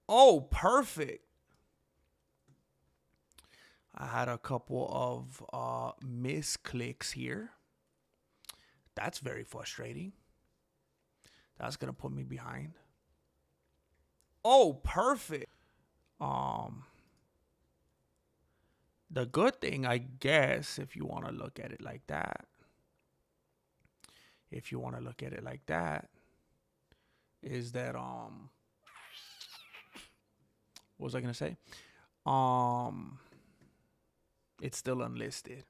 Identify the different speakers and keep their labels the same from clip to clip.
Speaker 1: Oh, perfect. I had a couple of misclicks here. That's very frustrating. That's gonna put me behind. Oh, perfect. Um, the good thing, I guess, if you want to look at it like that, if you want to look at it like that, is that what was I gonna say? Um, it's still unlisted.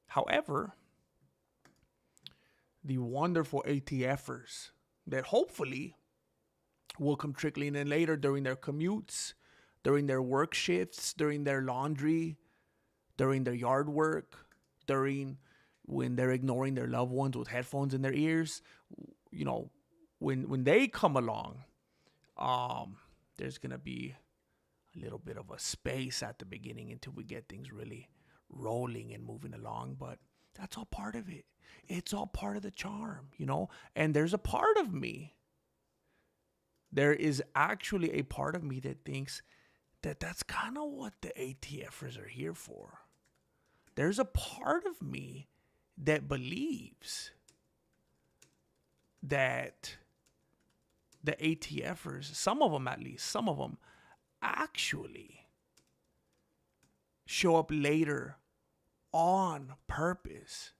Speaker 1: However, the wonderful ATFers that hopefully will come trickling in later during their commutes, during their work shifts, during their laundry, during their yard work, during when they're ignoring their loved ones with headphones in their ears. You know, when they come along, there's gonna be a little bit of a space at the beginning until we get things really rolling and moving along. But that's all part of it. It's all part of the charm, you know? And there's a part of me. There is actually a part of me that thinks that that's kind of what the ATFers are here for. There's a part of me that believes that the ATFers, some of them at least, some of them actually show up later on purpose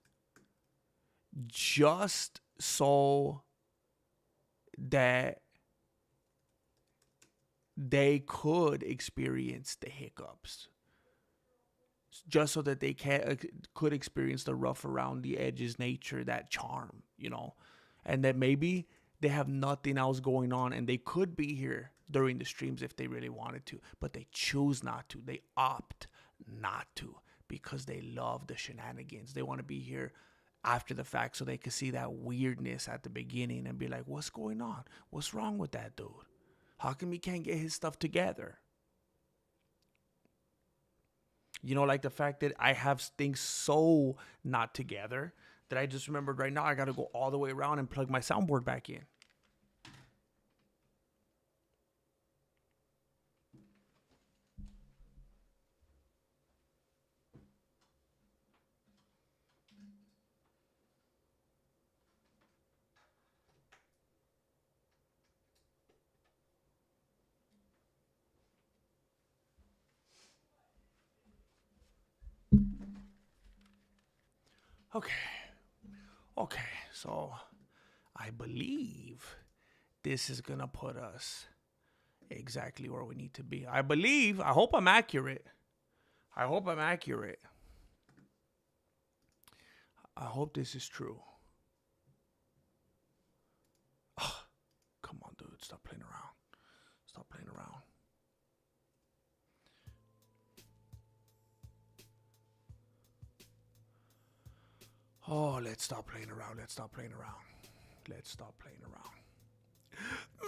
Speaker 1: just so that they could experience the hiccups, just so that they could experience the rough around the edges nature, that charm, you know, and that maybe they have nothing else going on and they could be here during the streams if they really wanted to, but they choose not to. They opt not to because they love the shenanigans. They want to be here after the fact so they can see that weirdness at the beginning and be like, what's going on? What's wrong with that dude? How come he can't get his stuff together? You know, like the fact that I have things so not together that I just remembered right now I got to go all the way around and plug my soundboard back in. Okay. Okay. So I believe this is going to put us exactly where we need to be. I hope I'm accurate. I hope I'm accurate. I hope this is true. Oh, come on, dude. Stop playing around. Stop playing around. Oh, let's stop playing around. Let's stop playing around. Let's stop playing around.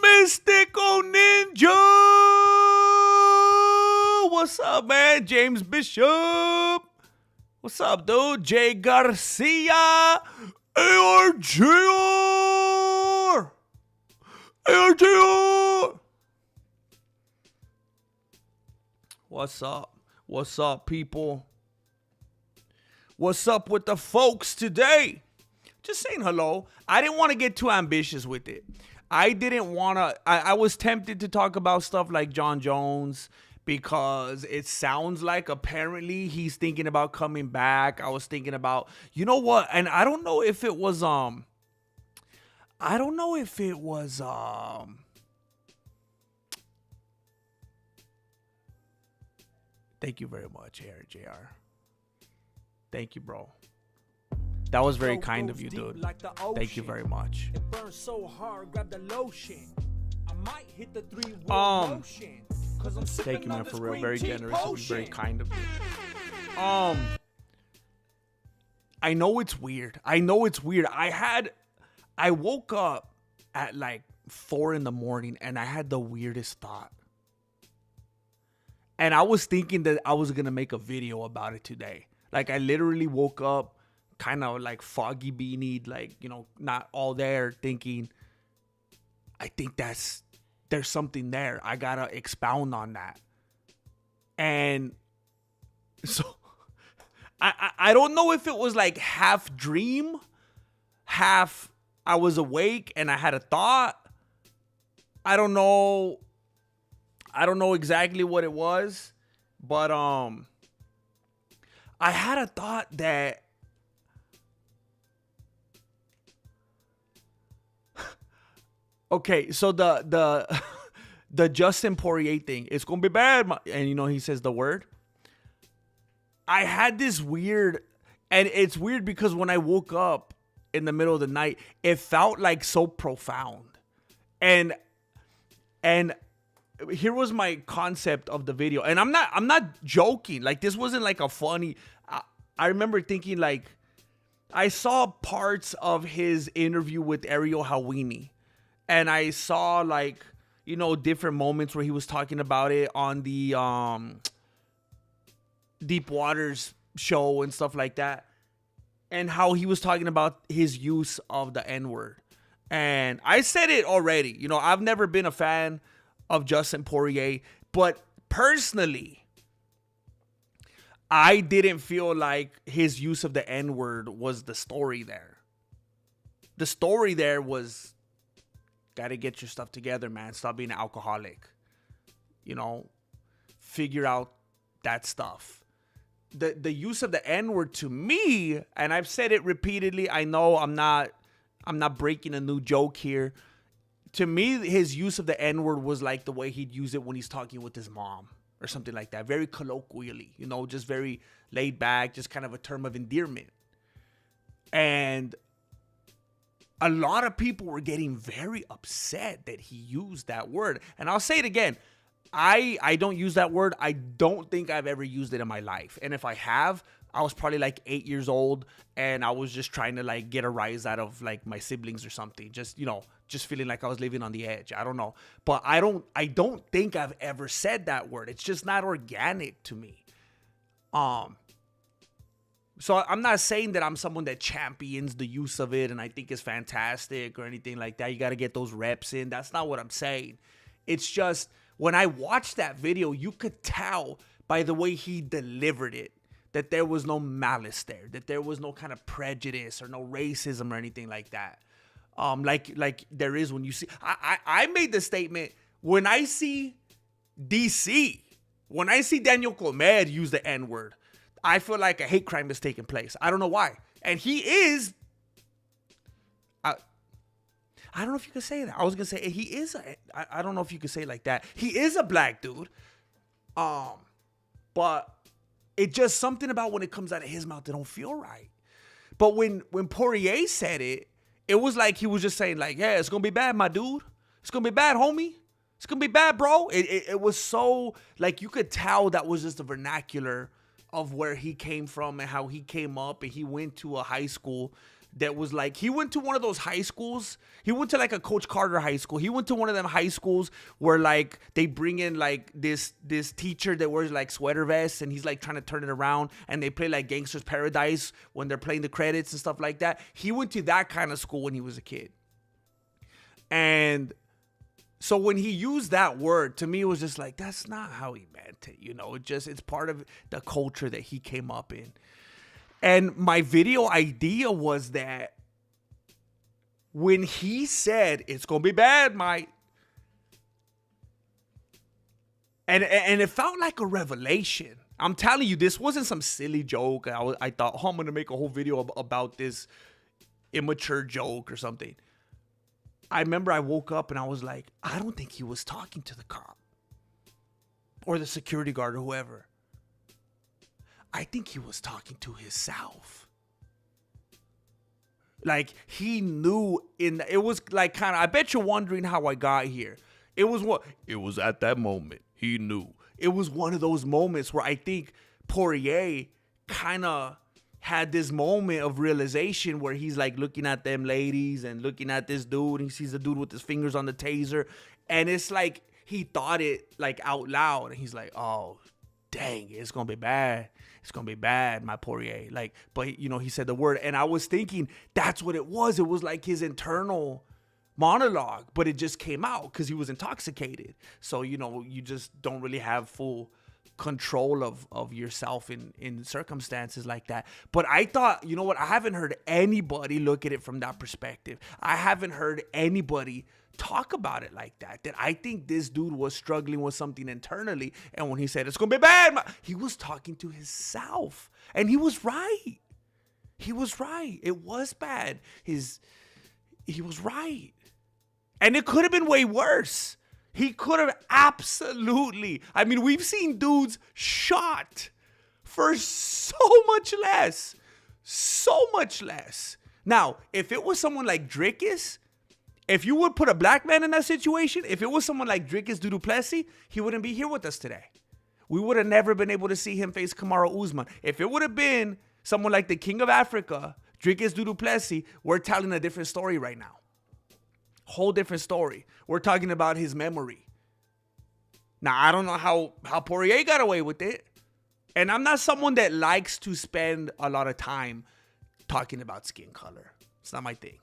Speaker 1: Mystical Ninja! What's up, man? James Bishop. What's up, dude? Jay Garcia. ARJR. ARJR. What's up? What's up, people? What's up with the folks today? Just saying hello. I didn't want to get too ambitious with it. I didn't want to. I was tempted to talk about stuff like John Jones because it sounds like apparently he's thinking about coming back. I was thinking about, you know what? And I don't know if it was thank you very much, JR. Thank you, bro. That was very kind of you, dude. Thank you very much. It burns so hard, grab the lotion. I might hit the 3 motion. Thank you, man, for real. Very generous and very kind of you. I know it's weird. I woke up at like 4 a.m. and I had the weirdest thought. And I was thinking that I was gonna make a video about it today. Like, I literally woke up kind of like foggy beanied, like, you know, not all there, thinking, I think that's there's something there. I gotta expound on that. And so I don't know if it was like half dream, half I was awake and I had a thought. I don't know exactly what it was, but I had a thought that okay, so the the Justin Poirier thing, it's gonna be bad, and you know he says the word. I had this weird, and it's weird because when I woke up in the middle of the night, it felt like so profound, and here was my concept of the video, and I'm not joking. Like, this wasn't like a funny. I remember thinking, like, I saw parts of his interview with Ariel Hawini, and I saw, like, you know, different moments where he was talking about it on the Deep Waters show and stuff like that, and how he was talking about his use of the N-word. And I said it already, you know, I've never been a fan of Justin Poirier, but personally, I didn't feel like his use of the N-word was the story there. The story there was, gotta get your stuff together, man. Stop being an alcoholic. You know, figure out that stuff. The use of the N-word to me, and I've said it repeatedly, I know I'm not breaking a new joke here. To me, his use of the N-word was like the way he'd use it when he's talking with his mom or something like that. Very colloquially, you know, just very laid back, just kind of a term of endearment. And a lot of people were getting very upset that he used that word. And I'll say it again. I don't use that word. I don't think I've ever used it in my life. And if I have, I was probably like 8 years old, and I was just trying to like get a rise out of like my siblings or something. Just, you know, just feeling like I was living on the edge. I don't know. But I don't think I've ever said that word. It's just not organic to me. So I'm not saying that I'm someone that champions the use of it and I think it's fantastic or anything like that. You got to get those reps in. That's not what I'm saying. It's just when I watched that video, you could tell by the way he delivered it that there was no malice there, that there was no kind of prejudice or no racism or anything like that. Like there is when you see, I made the statement, when I see DC, when I see Daniel Comed use the N-word, I feel like a hate crime is taking place. I don't know why. And he is, I don't know if you could say that. I was going to say, he is, I don't know if you could say it like that. He is a black dude. But it just something about when it comes out of his mouth that don't feel right. But when Poirier said it, it was like he was just saying like, yeah, it's going to be bad, my dude. It's going to be bad, homie. It's going to be bad, bro. It was so, like, you could tell that was just the vernacular of where he came from and how he came up, and he went to a high school that was like, he went to one of those high schools. He went to like a Coach Carter high school. He went to one of them high schools where like they bring in like this teacher that wears like sweater vests, and he's like trying to turn it around, and they play like Gangster's Paradise when they're playing the credits and stuff like that. He went to that kind of school when he was a kid. And so when he used that word, to me, it was just like, that's not how he meant it. You know, it's part of the culture that he came up in. And my video idea was that when he said, it's going to be bad, Mike. And it felt like a revelation. I'm telling you, this wasn't some silly joke. I thought, oh, I'm going to make a whole video about this immature joke or something. I remember I woke up and I was like, I don't think he was talking to the cop or the security guard or whoever. I think he was talking to himself. Like, he knew it was like kind of, I bet you're wondering how I got here. It was at that moment. He knew. It was one of those moments where I think Poirier kind of had this moment of realization where he's like looking at them ladies and looking at this dude. And he sees the dude with his fingers on the taser. And it's like he thought it like out loud. And he's like, oh, dang, it's going to be bad. It's going to be bad, my Poirier. Like, but, you know, he said the word. And I was thinking that's what it was. It was like his internal monologue, but it just came out because he was intoxicated. So, you just don't really have full control of yourself in circumstances like that. But I thought, you know what? I haven't heard anybody look at it from that perspective. I haven't heard anybody talk about it like that. That I think this dude was struggling with something internally. And when he said, it's going to be bad, he was talking to himself. And he was right. He was right. It was bad. He was right. And it could have been way worse. He could have absolutely. I mean, we've seen dudes shot for so much less. So much less. Now, if it was someone like Dricus, if you would put a black man in that situation, if it was someone like Dricus du Plessis, he wouldn't be here with us today. We would have never been able to see him face Kamaru Usman. If it would have been someone like the King of Africa, Dricus du Plessis, we're telling a different story right now. Whole different story. We're talking about his memory. Now, I don't know how Poirier got away with it. And I'm not someone that likes to spend a lot of time talking about skin color. It's not my thing.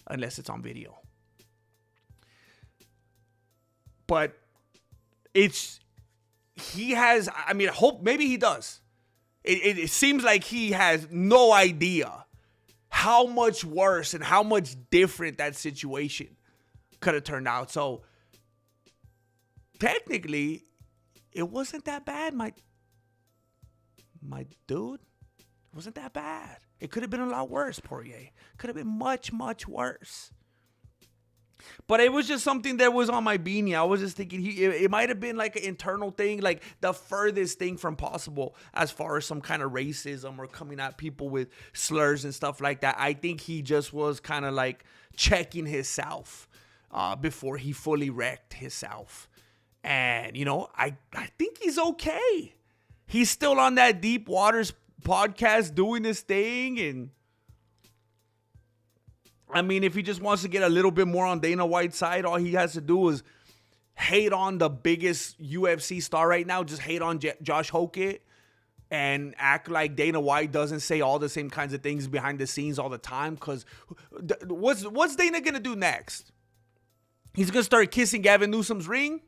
Speaker 1: Unless it's on video. But he has, I mean, hope maybe he does. It seems like he has no idea how much worse and how much different that situation could have turned out. So technically, it wasn't that bad, my dude. It wasn't that bad. It could have been a lot worse, Poirier. Could have been much, much worse. But it was just something that was on my beanie. I was just thinking it might have been like an internal thing, like the furthest thing from possible as far as some kind of racism or coming at people with slurs and stuff like that. I think he just was kind of like checking himself before he fully wrecked himself. And, I think he's okay. He's still on that Deep Waters podcast doing his thing. And I mean, if he just wants to get a little bit more on Dana White's side, all he has to do is hate on the biggest UFC star right now. Just hate on Josh Hokett and act like Dana White doesn't say all the same kinds of things behind the scenes all the time. Because what's Dana going to do next? He's going to start kissing Gavin Newsom's ring?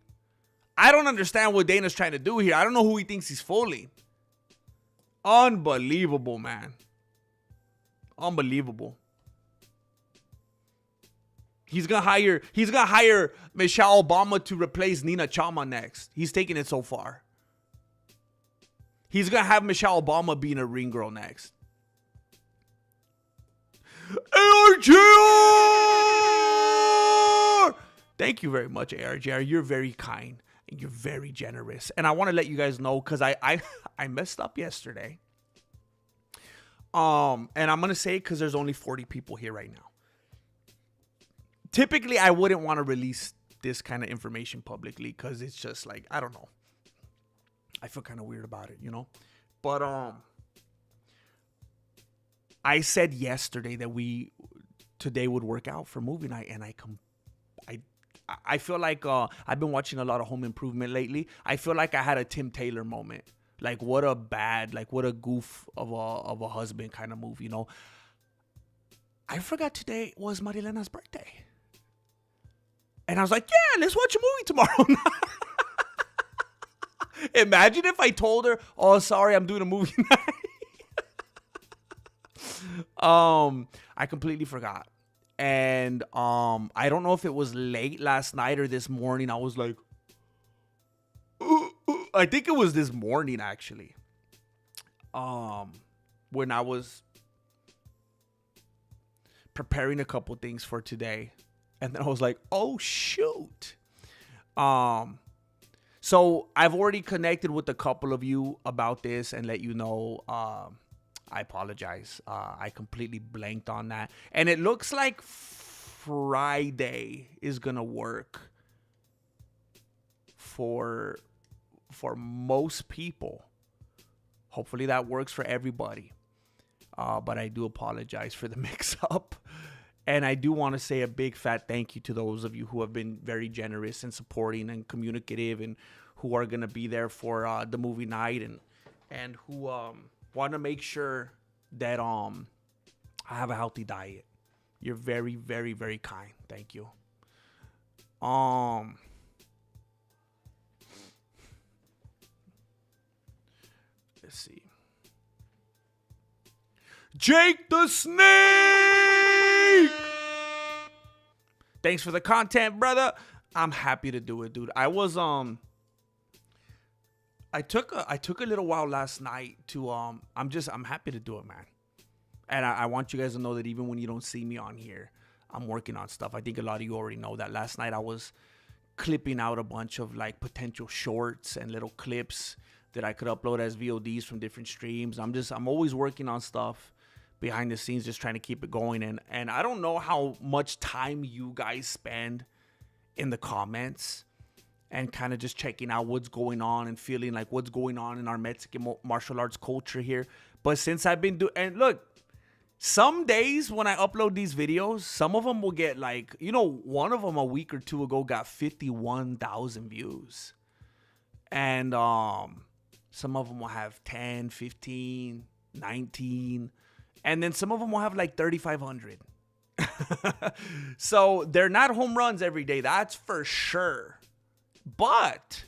Speaker 1: I don't understand what Dana's trying to do here. I don't know who he thinks he's fooling. Unbelievable, man. Unbelievable. He's gonna hire Michelle Obama to replace Nina Chama next. He's taking it so far. He's gonna have Michelle Obama being a ring girl next. ARJR! Thank you very much, ARJR. You're very kind and you're very generous. And I want to let you guys know because I messed up yesterday. And I'm gonna say it because there's only 40 people here right now. Typically, I wouldn't want to release this kind of information publicly because it's just like, I don't know. I feel kind of weird about it, But I said yesterday that today would work out for movie night, and I feel like I've been watching a lot of Home Improvement lately. I feel like I had a Tim Taylor moment. Like what a goof of a husband kind of move, I forgot today was Marilena's birthday. And I was like, yeah, let's watch a movie tomorrow. Imagine if I told her, oh, sorry, I'm doing a movie night. I completely forgot. And I don't know if it was late last night or this morning. I was like, I think it was this morning, actually. When I was preparing a couple things for today. And then I was like, oh, shoot. So I've already connected with a couple of you about this and let you know. I apologize. I completely blanked on that. And it looks like Friday is going to work for most people. Hopefully that works for everybody. But I do apologize for the mix-up. And I do want to say a big fat thank you to those of you who have been very generous and supporting and communicative and who are going to be there for the movie night and who want to make sure that I have a healthy diet. You're very, very, very kind. Thank you. Let's see. Jake the Snake! Thanks for the content, brother. I'm happy to do it, dude. I was I took a little while last night to I'm happy to do it, man. And I want you guys to know that even when you don't see me on here, I'm working on stuff. I think a lot of you already know that. Last night I was clipping out a bunch of like potential shorts and little clips that I could upload as VODs from different streams. I'm always working on stuff behind the scenes, just trying to keep it going. And I don't know how much time you guys spend in the comments and kind of just checking out what's going on and feeling like what's going on in our Mexican martial arts culture here. But since I've been doing, and look, some days when I upload these videos, some of them will get like, one of them a week or two ago got 51,000 views. And some of them will have 10, 15, 19. And then some of them will have like 3,500. So they're not home runs every day, that's for sure. But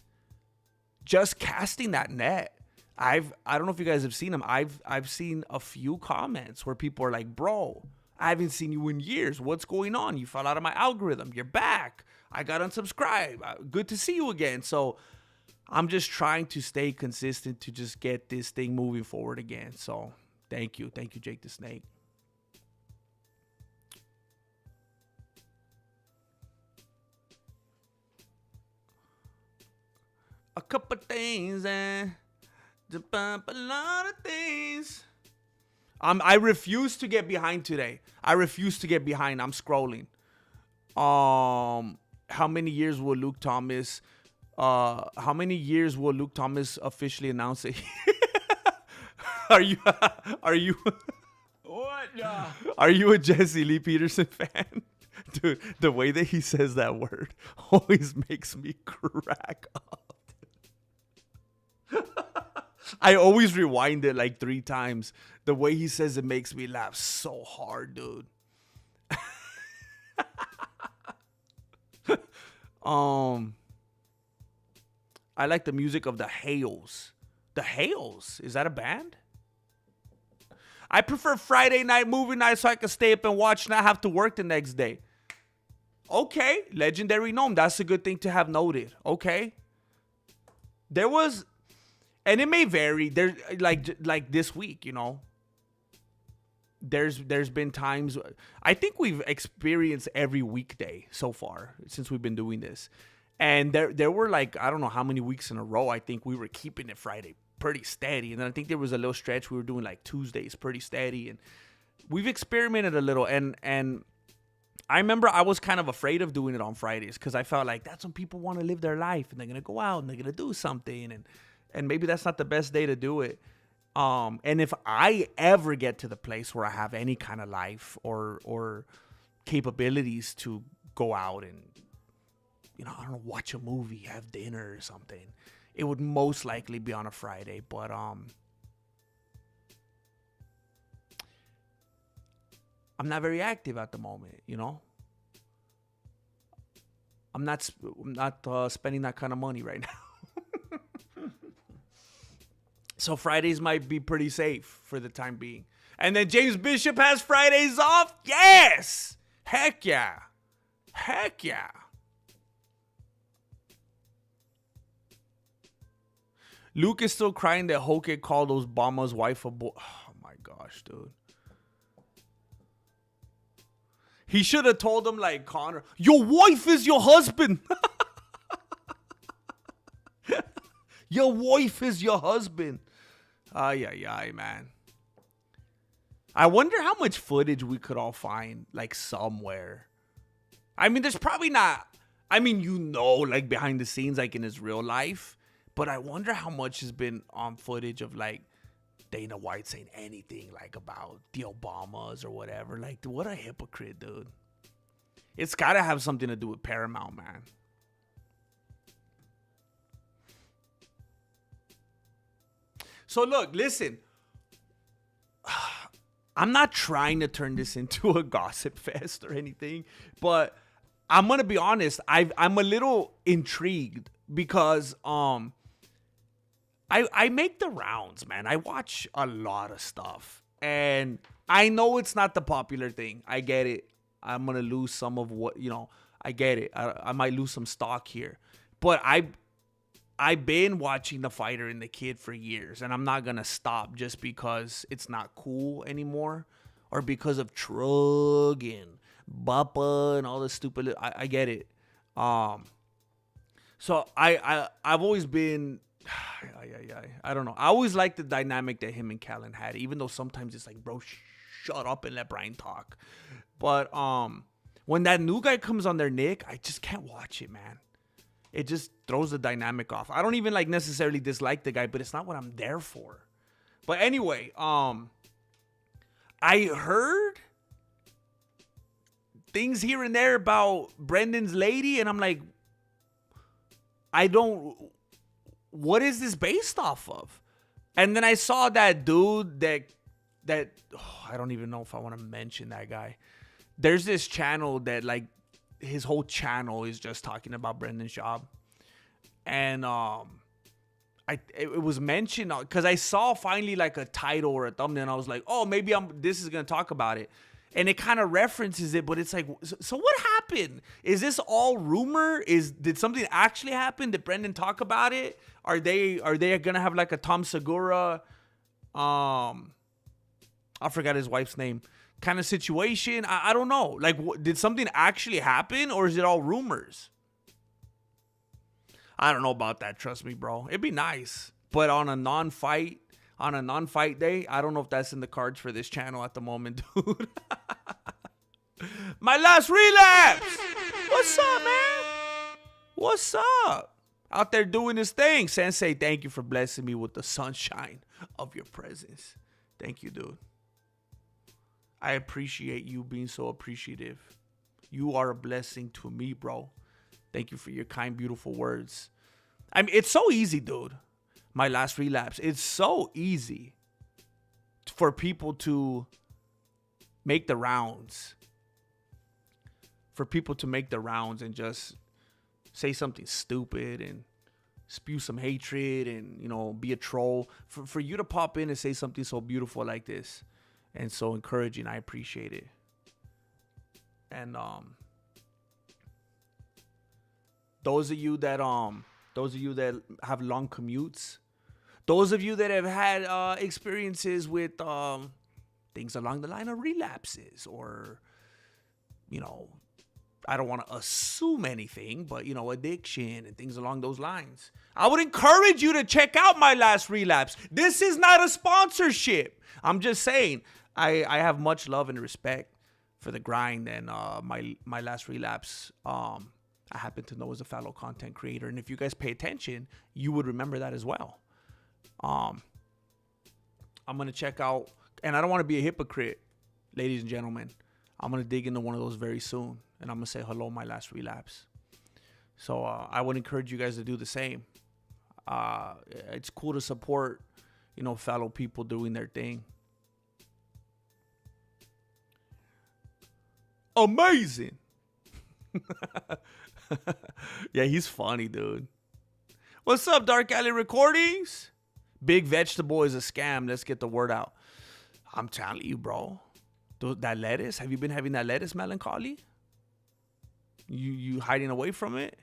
Speaker 1: just casting that net, I don't know if you guys have seen them. I've seen a few comments where people are like, bro, I haven't seen you in years. What's going on? You fell out of my algorithm. You're back. I got unsubscribed. Good to see you again. So I'm just trying to stay consistent to just get this thing moving forward again. So thank you. Thank you, Jake the Snake. A couple things and to bump a lot of things. I refuse to get behind today. I refuse to get behind. I'm scrolling. How many years will Luke Thomas officially announce it? Are you what? Are you a Jesse Lee Peterson fan? Dude, the way that he says that word always makes me crack up. I always rewind it like 3 times. The way he says it makes me laugh so hard, dude. I like the music of the Hales. The Hales? Is that a band? I prefer Friday night movie night so I can stay up and watch and not have to work the next day. Okay, legendary gnome. That's a good thing to have noted. Okay. There was, and it may vary. There's like this week, There's been times, I think we've experienced every weekday so far since we've been doing this. And there were like, I don't know how many weeks in a row, I think we were keeping it Friday pretty steady. And then I think there was a little stretch we were doing like Tuesdays pretty steady. And we've experimented a little. And I remember I was kind of afraid of doing it on Fridays because I felt like that's when people want to live their life and they're going to go out and they're going to do something. And maybe that's not the best day to do it. And if I ever get to the place where I have any kind of life or capabilities to go out and, I don't know, watch a movie, have dinner or something, it would most likely be on a Friday. But I'm not very active at the moment, I'm not spending that kind of money right now. So Fridays might be pretty safe for the time being. And then James Bishop has Fridays off? Yes! Heck yeah. Heck yeah. Luke is still crying that Hoke called Obama's wife a boy. Oh my gosh, dude. He should have told him like Connor, your wife is your husband. Your wife is your husband. Ay, man. I wonder how much footage we could all find, like, somewhere. I mean, there's probably not... I mean, like, behind the scenes, like, in his real life. But I wonder how much has been on footage of, like, Dana White saying anything, like, about the Obamas or whatever. Like, what a hypocrite, dude. It's got to have something to do with Paramount, man. So look, listen. I'm not trying to turn this into a gossip fest or anything, but I'm gonna be honest. I'm a little intrigued because I make the rounds, man. I watch a lot of stuff, and I know it's not the popular thing. I get it. I'm gonna lose some of what I get it. I might lose some stock here, but I've been watching The Fighter and the Kid for years, and I'm not gonna stop just because it's not cool anymore, or because of Trug and Bappa and all this stupid. I get it. So I've always been. I don't know. I always liked the dynamic that him and Callan had, even though sometimes it's like, bro, shut up and let Brian talk. But when that new guy comes on their Nick, I just can't watch it, man. It just throws the dynamic off. I don't even like necessarily dislike the guy, but it's not what I'm there for. But anyway, I heard things here and there about Brendan's lady, and I'm like, what is this based off of? And then I saw that dude that I don't even know if I want to mention that guy. There's this channel that like his whole channel is just talking about Brendan's job. And it was mentioned because I saw finally like a title or a thumbnail, and I was like, oh, maybe this is gonna talk about it. And it kind of references it, but it's like, so what happened? Is this all rumor? Did something actually happen? Did Brendan talk about it? Are they gonna have like a Tom Segura, I forgot his wife's name, kind of situation? I don't know. Like, did something actually happen, or is it all rumors? I don't know about that. Trust me, bro. It'd be nice, but on a non-fight day, I don't know if that's in the cards for this channel at the moment, dude. My last relapse. What's up, man? What's up? Out there doing this thing. Sensei, thank you for blessing me with the sunshine of your presence. Thank you, dude. I appreciate you being so appreciative. You are a blessing to me, bro. Thank you for your kind, beautiful words. I mean, it's so easy, dude. My last relapse. It's so easy for people to make the rounds. For people to make the rounds and just say something stupid and spew some hatred and, be a troll. For you to pop in and say something so beautiful like this and so encouraging, I appreciate it. And those of you that have long commutes, those of you that have had experiences with things along the line of relapses or, I don't want to assume anything, but, addiction and things along those lines, I would encourage you to check out My Last Relapse. This is not a sponsorship. I'm just saying I have much love and respect for the grind, and my Last Relapse, I happen to know is a fellow content creator. And if you guys pay attention, you would remember that as well. I'm going to check out, and I don't want to be a hypocrite, ladies and gentlemen. I'm going to dig into one of those very soon, and I'm going to say hello, My Last Relapse. So I would encourage you guys to do the same. It's cool to support, fellow people doing their thing. Amazing. Yeah, he's funny, dude. What's up, Dark Alley Recordings? Big Vegetable is a scam. Let's get the word out. I'm telling you, bro. That lettuce, have you been having that lettuce melancholy? You hiding away from it?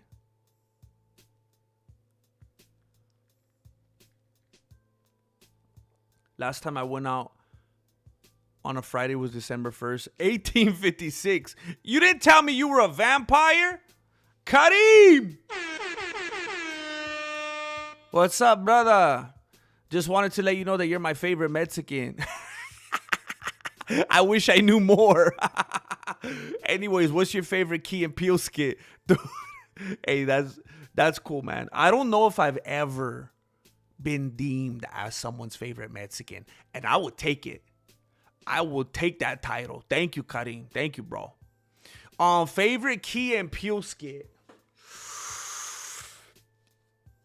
Speaker 1: Last time I went out on a Friday was December 1st, 1856. You didn't tell me you were a vampire? Kareem! What's up, brother? Just wanted to let you know that you're my favorite Mexican. I wish I knew more. Anyways, what's your favorite Key and Peele skit? Dude, hey, that's cool, man. I don't know if I've ever been deemed as someone's favorite Mexican, and I would take it. I will take that title. Thank you, Karim. Thank you, bro. Favorite Key and Peele skit.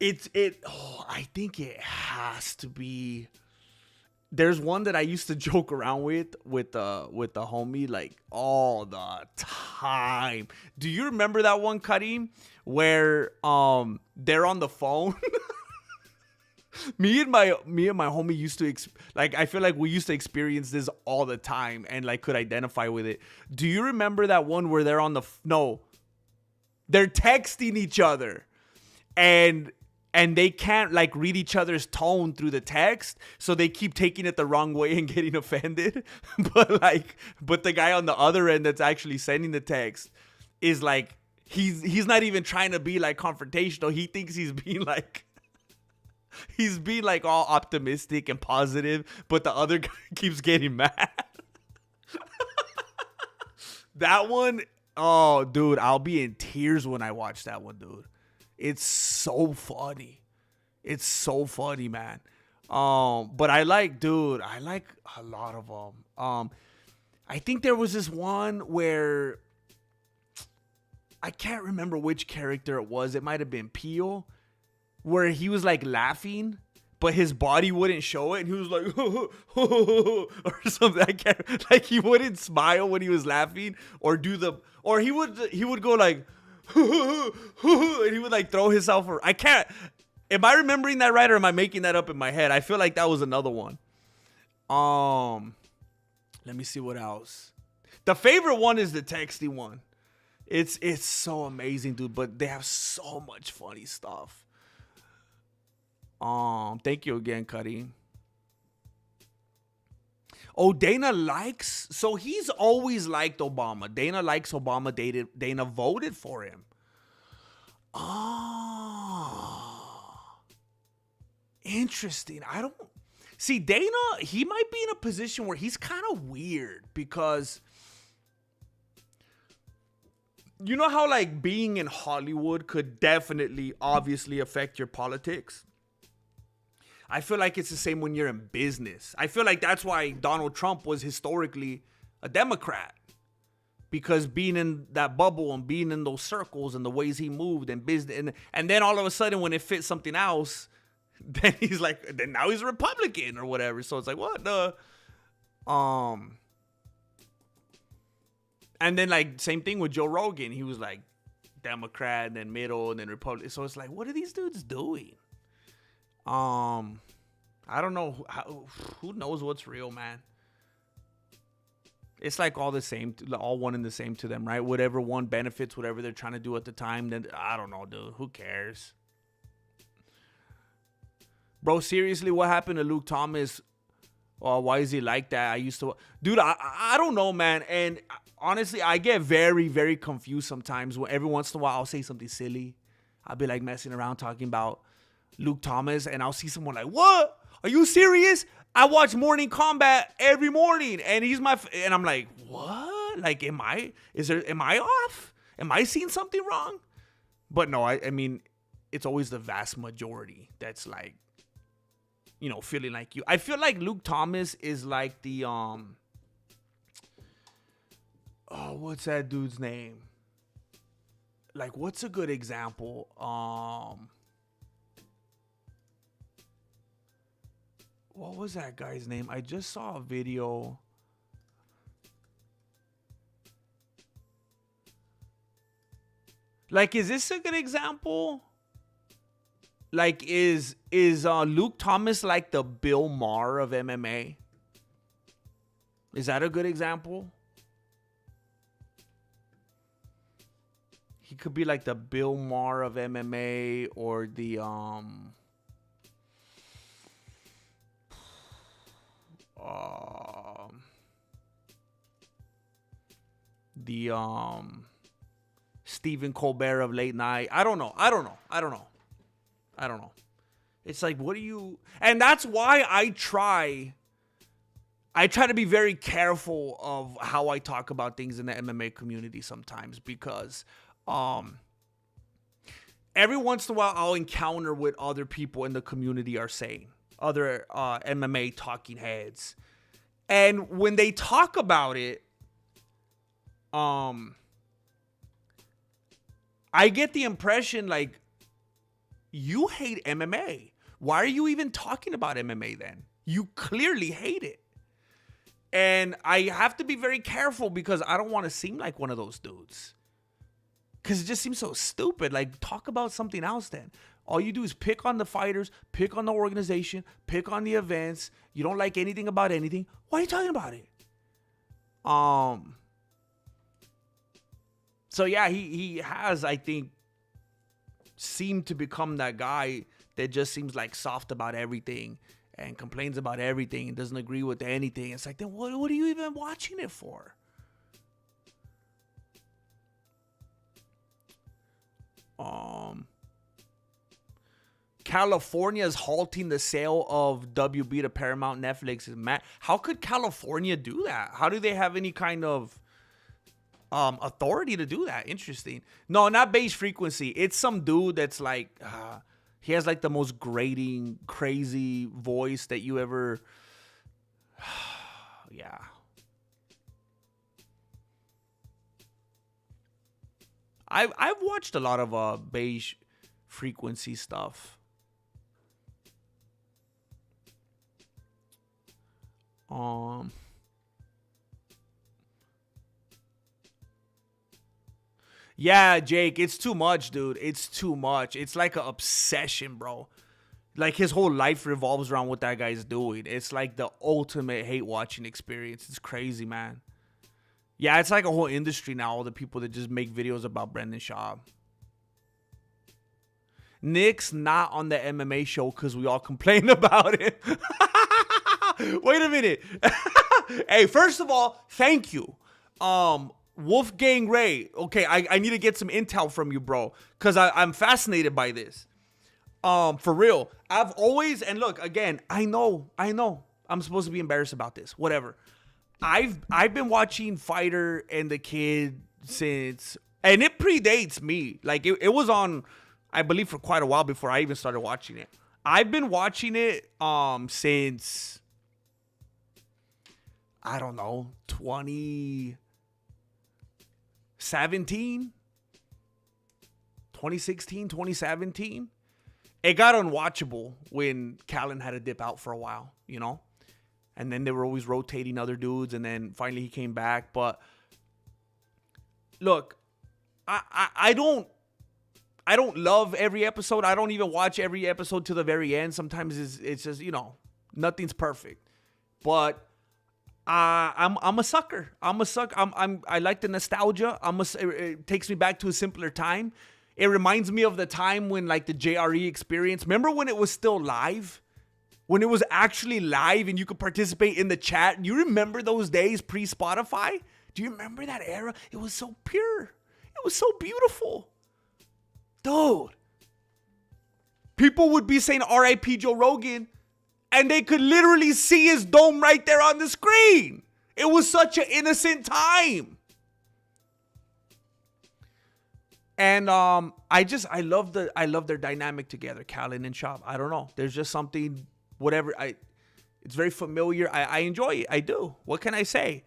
Speaker 1: I think it has to be There's one that I used to joke around with the homie like all the time. Do you remember that one, Karim, where they're on the phone? me and my homie used to like, I feel like we used to experience this all the time and like could identify with it. Do you remember that one where they're on the no, they're texting each other and they can't like read each other's tone through the text, so they keep taking it the wrong way and getting offended. but the guy on the other end that's actually sending the text is like, he's not even trying to be like confrontational. He thinks he's being like all optimistic and positive, but the other guy keeps getting mad. That one, oh dude, I'll be in tears when I watch that one, dude. It's so funny. It's so funny, man. But I like a lot of them. I think there was this one where I can't remember which character it was. It might have been Peel, where he was like laughing, but his body wouldn't show it, and he was like or something. I can't, like, he wouldn't smile when he was laughing, or he would go like and he would like throw himself. I can't. Am I remembering that right, or am I making that up in my head? I feel like that was another one. Let me see what else. The favorite one is the texty one. It's so amazing, dude. But they have so much funny stuff. Thank you again, Karim. Oh, Dana likes, so he's always liked Obama. Dana likes Obama. Dana voted for him. Oh, interesting. I don't see Dana. He might be in a position where he's kind of weird, because you know how like being in Hollywood could definitely, obviously affect your politics. I feel like it's the same when you're in business. I feel like that's why Donald Trump was historically a Democrat, because being in that bubble and being in those circles and the ways he moved and business, and then all of a sudden when it fits something else, then he's like, then now he's a Republican or whatever. So it's like, what the, and then like same thing with Joe Rogan. He was like Democrat and then middle and then Republican. So it's like, what are these dudes doing? I don't know. Who knows what's real, man? It's like all the same, all one and the same to them, right? Whatever one benefits, whatever they're trying to do at the time, then I don't know, dude. Who cares? Bro, seriously, what happened to Luke Thomas? Why is he like that? Dude, I don't know, man. And honestly, I get very, very confused sometimes. When every once in a while, I'll say something silly. I'll be like messing around talking about Luke Thomas, and I'll see someone like, what? Are you serious? I watch Morning Combat every morning, and and I'm like, what? Like, am I off? Am I seeing something wrong? But no, I mean, it's always the vast majority that's like, you know, feeling like you. I feel like Luke Thomas is like the, what's that dude's name? Like, what's a good example? What was that guy's name? I just saw a video. Like, is this a good example? Like, is Luke Thomas like the Bill Maher of MMA? Is that a good example? He could be like the Bill Maher of MMA, or the Stephen Colbert of late night. I don't know. It's like, what do you... And that's why I try to be very careful of how I talk about things in the MMA community sometimes, because every once in a while I'll encounter what other people in the community are saying, other MMA talking heads. And when they talk about it, I get the impression like, you hate MMA. Why are you even talking about MMA then? You clearly hate it. And I have to be very careful because I don't want to seem like one of those dudes. Because it just seems so stupid. Like, talk about something else then. All you do is pick on the fighters, pick on the organization, pick on the events. You don't like anything about anything. Why are you talking about it? So yeah, he has, I think, seemed to become that guy that just seems like soft about everything and complains about everything and doesn't agree with anything. It's like, then what are you even watching it for? California is halting the sale of WB to Paramount Netflix. How could California do that? How do they have any kind of authority to do that? Interesting. No, not Beige Frequency. It's some dude that's like, he has like the most grating, crazy voice that you ever. Yeah. I've watched a lot of Beige Frequency stuff. Yeah, Jake, it's too much, dude. It's too much. It's like an obsession, bro. Like, his whole life revolves around what that guy's doing. It's like the ultimate hate watching experience. It's crazy, man. Yeah, it's like a whole industry now, all the people that just make videos about Brendan Schaub. Nick's not on the MMA show because we all complain about it. Wait a minute. Hey, first of all, thank you. Wolfgang Ray. Okay, I need to get some intel from you, bro, because I'm fascinated by this. For real. I've always, and look, again, I know. I'm supposed to be embarrassed about this. Whatever. I've been watching Fighter and the Kid since, and it predates me. Like, it was on, I believe, for quite a while before I even started watching it. I've been watching it since, I don't know, 2017, 2017. It got unwatchable when Callan had to dip out for a while, you know? And then they were always rotating other dudes, and then finally he came back. But look, I don't love every episode. I don't even watch every episode to the very end. Sometimes it's just, you know, nothing's perfect. But I'm a sucker. I like the nostalgia. It takes me back to a simpler time. It reminds me of the time when, like, the JRE experience. Remember when it was still live? When it was actually live and you could participate in the chat? You remember those days pre-Spotify? Do you remember that era? It was so pure. It was so beautiful. Dude. People would be saying R.I.P. Joe Rogan, and they could literally see his dome right there on the screen. It was such an innocent time. And I love their dynamic together, Callan and Schaub. I don't know. There's just something, whatever. It's very familiar. I enjoy it. I do. What can I say?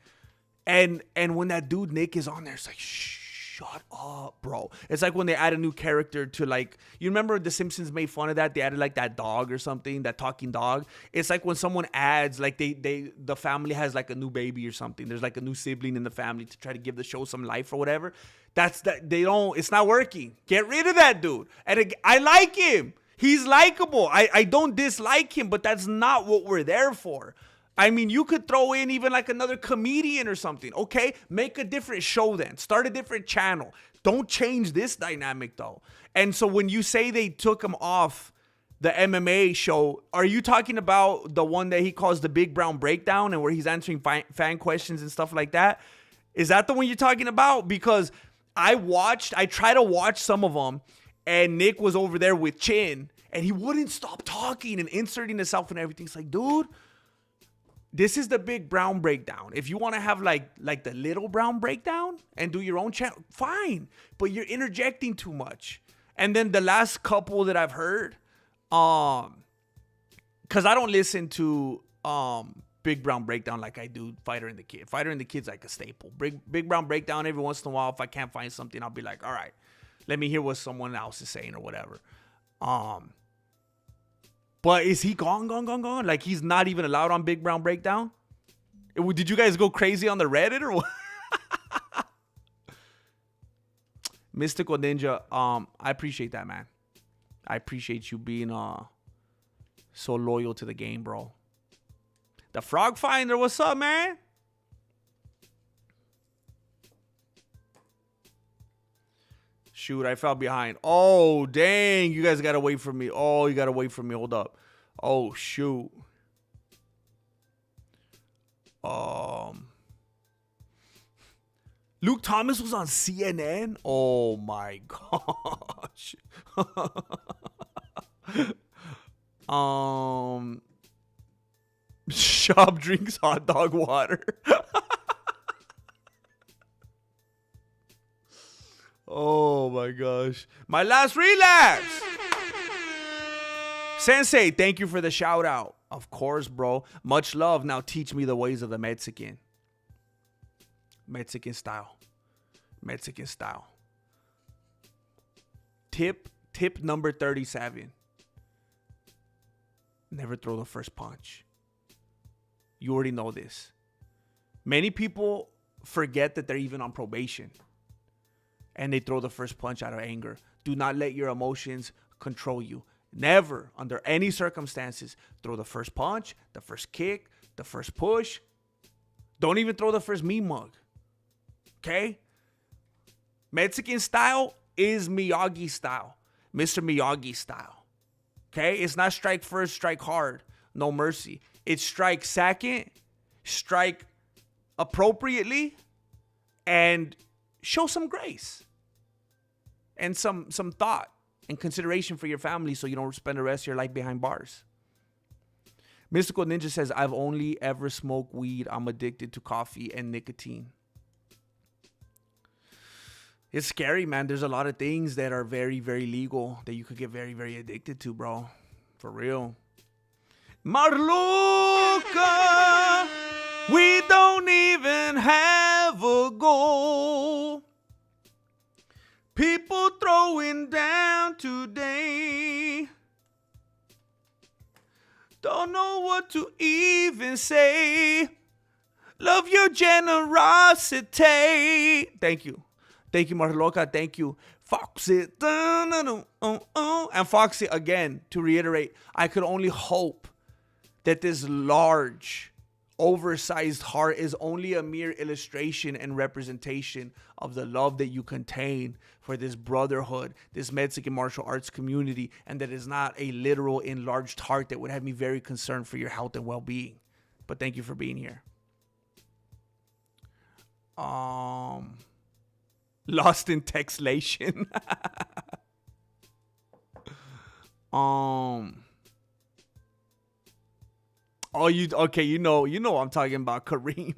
Speaker 1: And when that dude Nick is on there, it's like, shut up, bro. It's like when they add a new character to, like, you remember The Simpsons made fun of that? They added like that dog or something, that talking dog. It's like when someone adds, like, the family has like a new baby or something. There's like a new sibling in the family to try to give the show some life or whatever. It's not working. Get rid of that dude. And I like him. He's likable. I don't dislike him, but that's not what we're there for. I mean, you could throw in even like another comedian or something. Okay, make a different show then. Start a different channel. Don't change this dynamic though. And so when you say they took him off the MMA show, are you talking about the one that he calls the Big Brown Breakdown and where he's answering fan questions and stuff like that? Is that the one you're talking about? Because I tried to watch some of them, and Nick was over there with Chin, and he wouldn't stop talking and inserting himself and everything. It's like, dude, this is the Big Brown Breakdown. If you want to have like the Little Brown Breakdown and do your own channel, fine. But you're interjecting too much. And then the last couple that I've heard, because I don't listen to Big Brown Breakdown like I do Fighter and the Kid. Fighter and the Kid's like a staple. Big Brown Breakdown every once in a while. If I can't find something, I'll be like, all right, let me hear what someone else is saying or whatever. But is he gone? Like he's not even allowed on Big Brown Breakdown? Did you guys go crazy on the Reddit or what? Mystical Ninja, I appreciate that, man. I appreciate you being so loyal to the game, bro. The Frog Finder, what's up, man? Shoot, I fell behind. Oh, dang. You guys got to wait for me. Oh, you got to wait for me. Hold up. Oh, shoot. Luke Thomas was on CNN? Oh, my gosh. Shop drinks hot dog water. Oh my gosh. My last relapse. Sensei, thank you for the shout out. Of course, bro. Much love. Now teach me the ways of the Mexican. Mexican style. Mexican style. Tip number 37. Never throw the first punch. You already know this. Many people forget that they're even on probation. And they throw the first punch out of anger. Do not let your emotions control you. Never, under any circumstances, throw the first punch, the first kick, the first push. Don't even throw the first meat mug. Okay? Mexican style is Miyagi style. Mr. Miyagi style. Okay? It's not strike first, strike hard. No mercy. It's strike second, strike appropriately, and show some grace. And some thought and consideration for your family so you don't spend the rest of your life behind bars. Mystical Ninja says, I've only ever smoked weed. I'm addicted to coffee and nicotine. It's scary, man. There's a lot of things that are very, very legal that you could get very, very addicted to, bro. For real. Marluca, we don't even have a goal. People throwing down today. Don't know what to even say. Love your generosity. Thank you. Thank you, Marloca. Thank you. Foxy. And Foxy, again, to reiterate, I could only hope that this large, oversized heart is only a mere illustration and representation of the love that you contain for this brotherhood, this Mexican martial arts community, and that is not a literal enlarged heart that would have me very concerned for your health and well-being. But thank you for being here. Lost in textlation. Oh, okay? You know I'm talking about, Kareem.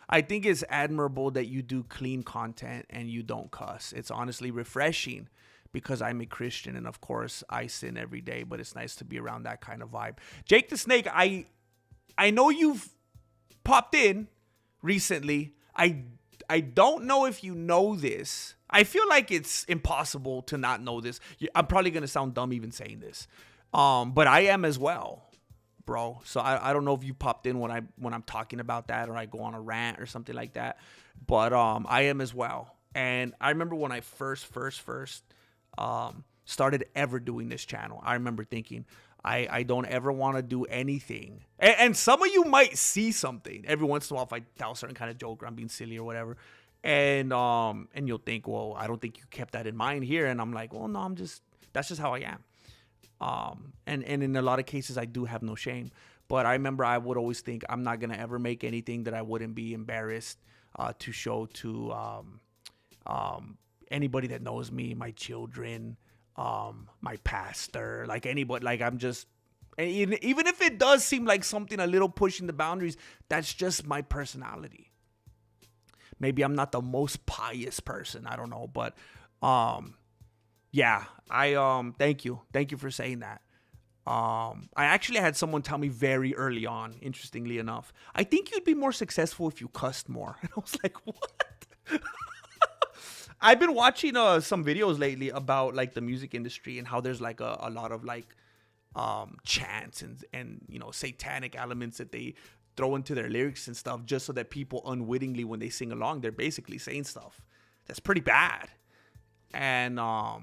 Speaker 1: I think it's admirable that you do clean content and you don't cuss. It's honestly refreshing because I'm a Christian and of course I sin every day, but it's nice to be around that kind of vibe. Jake the Snake, I know you've popped in recently. I don't know if you know this. I feel like it's impossible to not know this. I'm probably going to sound dumb even saying this. But I am as well, bro. So I don't know if you popped in when I'm talking about that or I go on a rant or something like that. But I am as well. And I remember when I first started ever doing this channel, I remember thinking, I don't ever want to do anything. And some of you might see something every once in a while if I tell a certain kind of joke or I'm being silly or whatever. And you'll think, well, I don't think you kept that in mind here. And I'm like, well, no, that's just how I am. And in a lot of cases, I do have no shame. But I remember I would always think I'm not going to ever make anything that I wouldn't be embarrassed to show to anybody that knows me, my children, my pastor, like anybody. Like I'm just, even if it does seem like something a little pushing the boundaries, that's just my personality. Maybe I'm not the most pious person. I don't know. But yeah, thank you. Thank you for saying that. I actually had someone tell me very early on, interestingly enough, I think you'd be more successful if you cussed more. And I was like, what? I've been watching some videos lately about like the music industry and how there's like a lot of like chants and satanic elements that they throw into their lyrics and stuff, just so that people unwittingly, when they sing along, they're basically saying stuff that's pretty bad. And I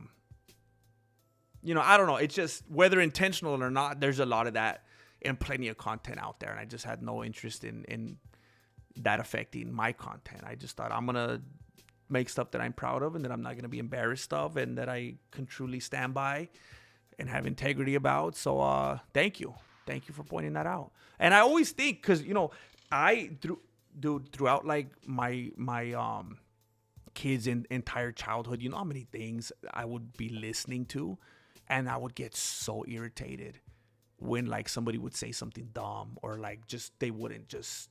Speaker 1: don't know, it's just whether intentional or not, there's a lot of that and plenty of content out there, and I just had no interest in that affecting my content. I just thought I'm gonna make stuff that I'm proud of and that I'm not gonna be embarrassed of, and that I can truly stand by and have integrity about. So thank you for pointing that out. And I always think, because throughout like my kids' entire childhood, how many things I would be listening to, and I would get so irritated when like somebody would say something dumb, or like they would just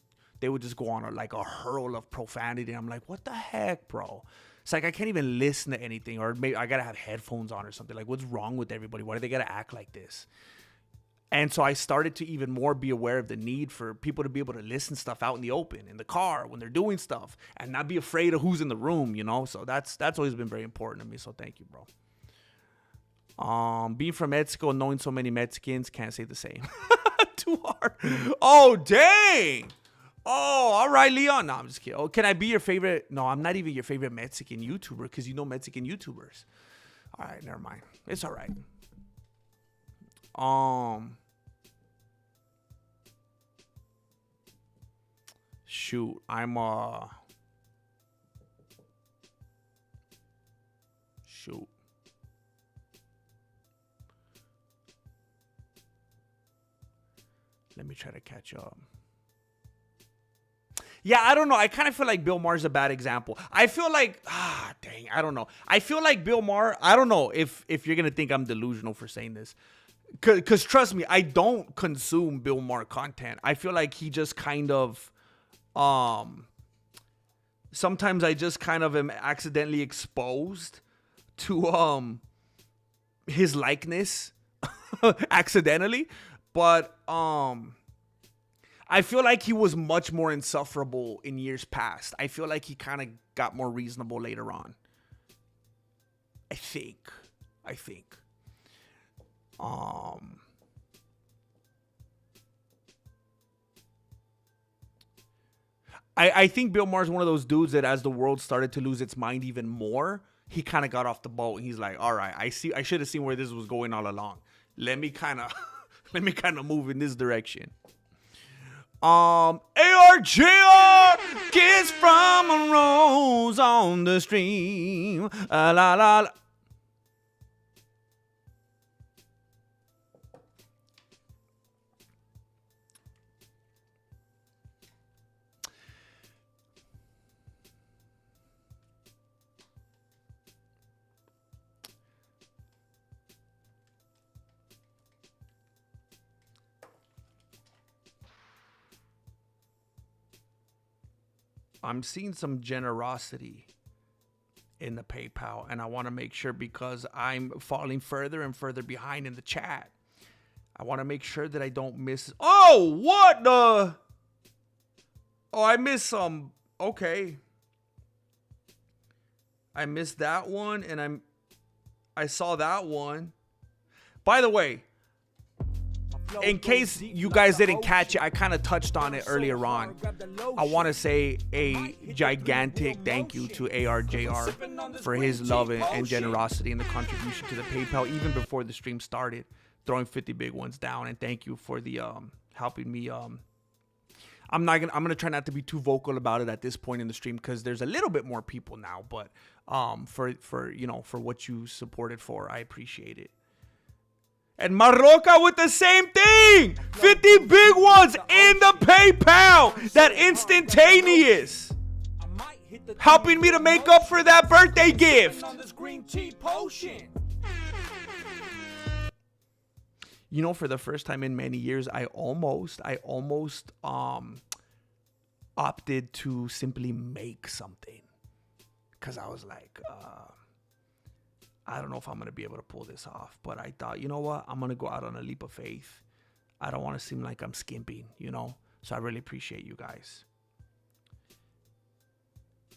Speaker 1: go on a hurl of profanity. And I'm like, what the heck, bro? It's like I can't even listen to anything, or maybe I gotta have headphones on or something. Like, what's wrong with everybody? Why do they gotta act like this? And so I started to even more be aware of the need for people to be able to listen stuff out in the open, in the car, when they're doing stuff, and not be afraid of who's in the room, So that's always been very important to me. So thank you, bro. Being from Mexico, knowing so many Mexicans, can't say the same. Too hard. Oh, dang. Oh, all right, Leon. No, I'm just kidding. Oh, can I be your favorite? No, I'm not even your favorite Mexican YouTuber, because Mexican YouTubers. All right, never mind. It's all right. Shoot, shoot. Let me try to catch up. Yeah, I don't know. I kind of feel like Bill Maher's a bad example. I feel like, dang, I don't know. I feel like Bill Maher, I don't know if you're going to think I'm delusional for saying this. Because trust me, I don't consume Bill Maher content. I feel like he just kind of, sometimes I just kind of am accidentally exposed to his likeness accidentally. But I feel like he was much more insufferable in years past. I feel like he kind of got more reasonable later on. I think. I think Bill Maher's one of those dudes that, as the world started to lose its mind even more, he kind of got off the boat, and he's like, all right, I should have seen where this was going all along. Let me kind of move in this direction. ARJR kiss from a rose on the stream. La la la. I'm seeing some generosity in the PayPal, and I want to make sure, because I'm falling further and further behind in the chat. I want to make sure that I don't miss. Oh, what the? Oh, I missed some. Okay. I missed that one, and I saw that one. By the way, in case you guys didn't catch it, I kind of touched on it earlier on. I want to say a gigantic thank you to ARJR for his love and generosity and the contribution to the PayPal even before the stream started, throwing 50 big ones down. And thank you for the helping me. I'm gonna try not to be too vocal about it at this point in the stream, because there's a little bit more people now. But for what you supported for, I appreciate it. And Marroca with the same thing. 50 big ones in the PayPal. That instantaneous. Helping me to make up for that birthday gift. For the first time in many years, I almost opted to simply make something. Because I was like, I don't know if I'm going to be able to pull this off. But I thought, you know what? I'm going to go out on a leap of faith. I don't want to seem like I'm skimping, So I really appreciate you guys.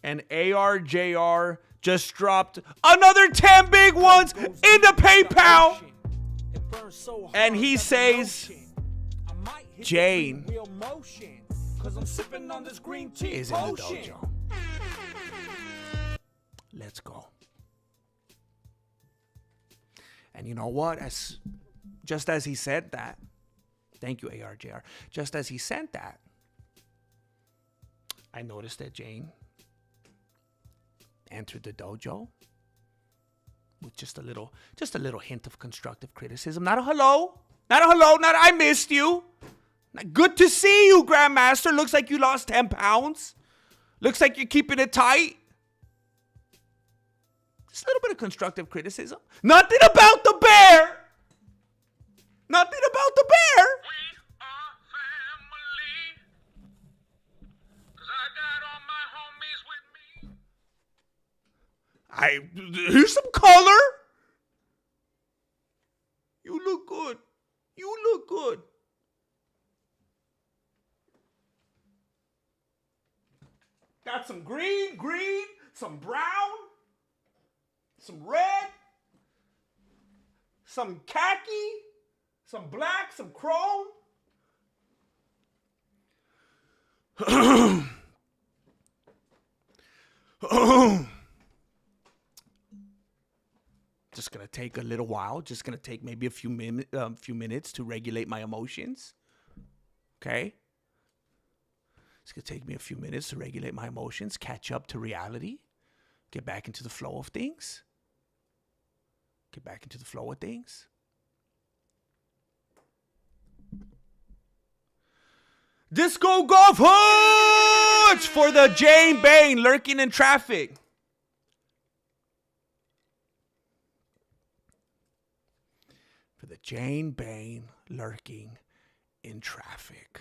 Speaker 1: And ARJR just dropped another 10 big ones in the PayPal. And he says, Jane is in the dojo. Let's go. And you know what? Just as he said that, thank you, ARJR. Just as he said that, I noticed that Jane entered the dojo with just a little hint of constructive criticism. Not a hello, not I missed you. Good to see you, Grandmaster. Looks like you lost 10 pounds. Looks like you're keeping it tight. Just a little bit of constructive criticism. Nothing about the bear. Nothing about the bear.
Speaker 2: We are family. 'Cause I got all my homies with me.
Speaker 1: Here's some color. You look good. You look good. Got some green, some brown, some red, some khaki, some black, some chrome. Just gonna take a little while. Just gonna take maybe a few minutes to regulate my emotions. Okay. It's gonna take me a few minutes to regulate my emotions, catch up to reality, get back into the flow of things. Disco golf hoods for the Jane Bain lurking in traffic. For the Jane Bain lurking in traffic.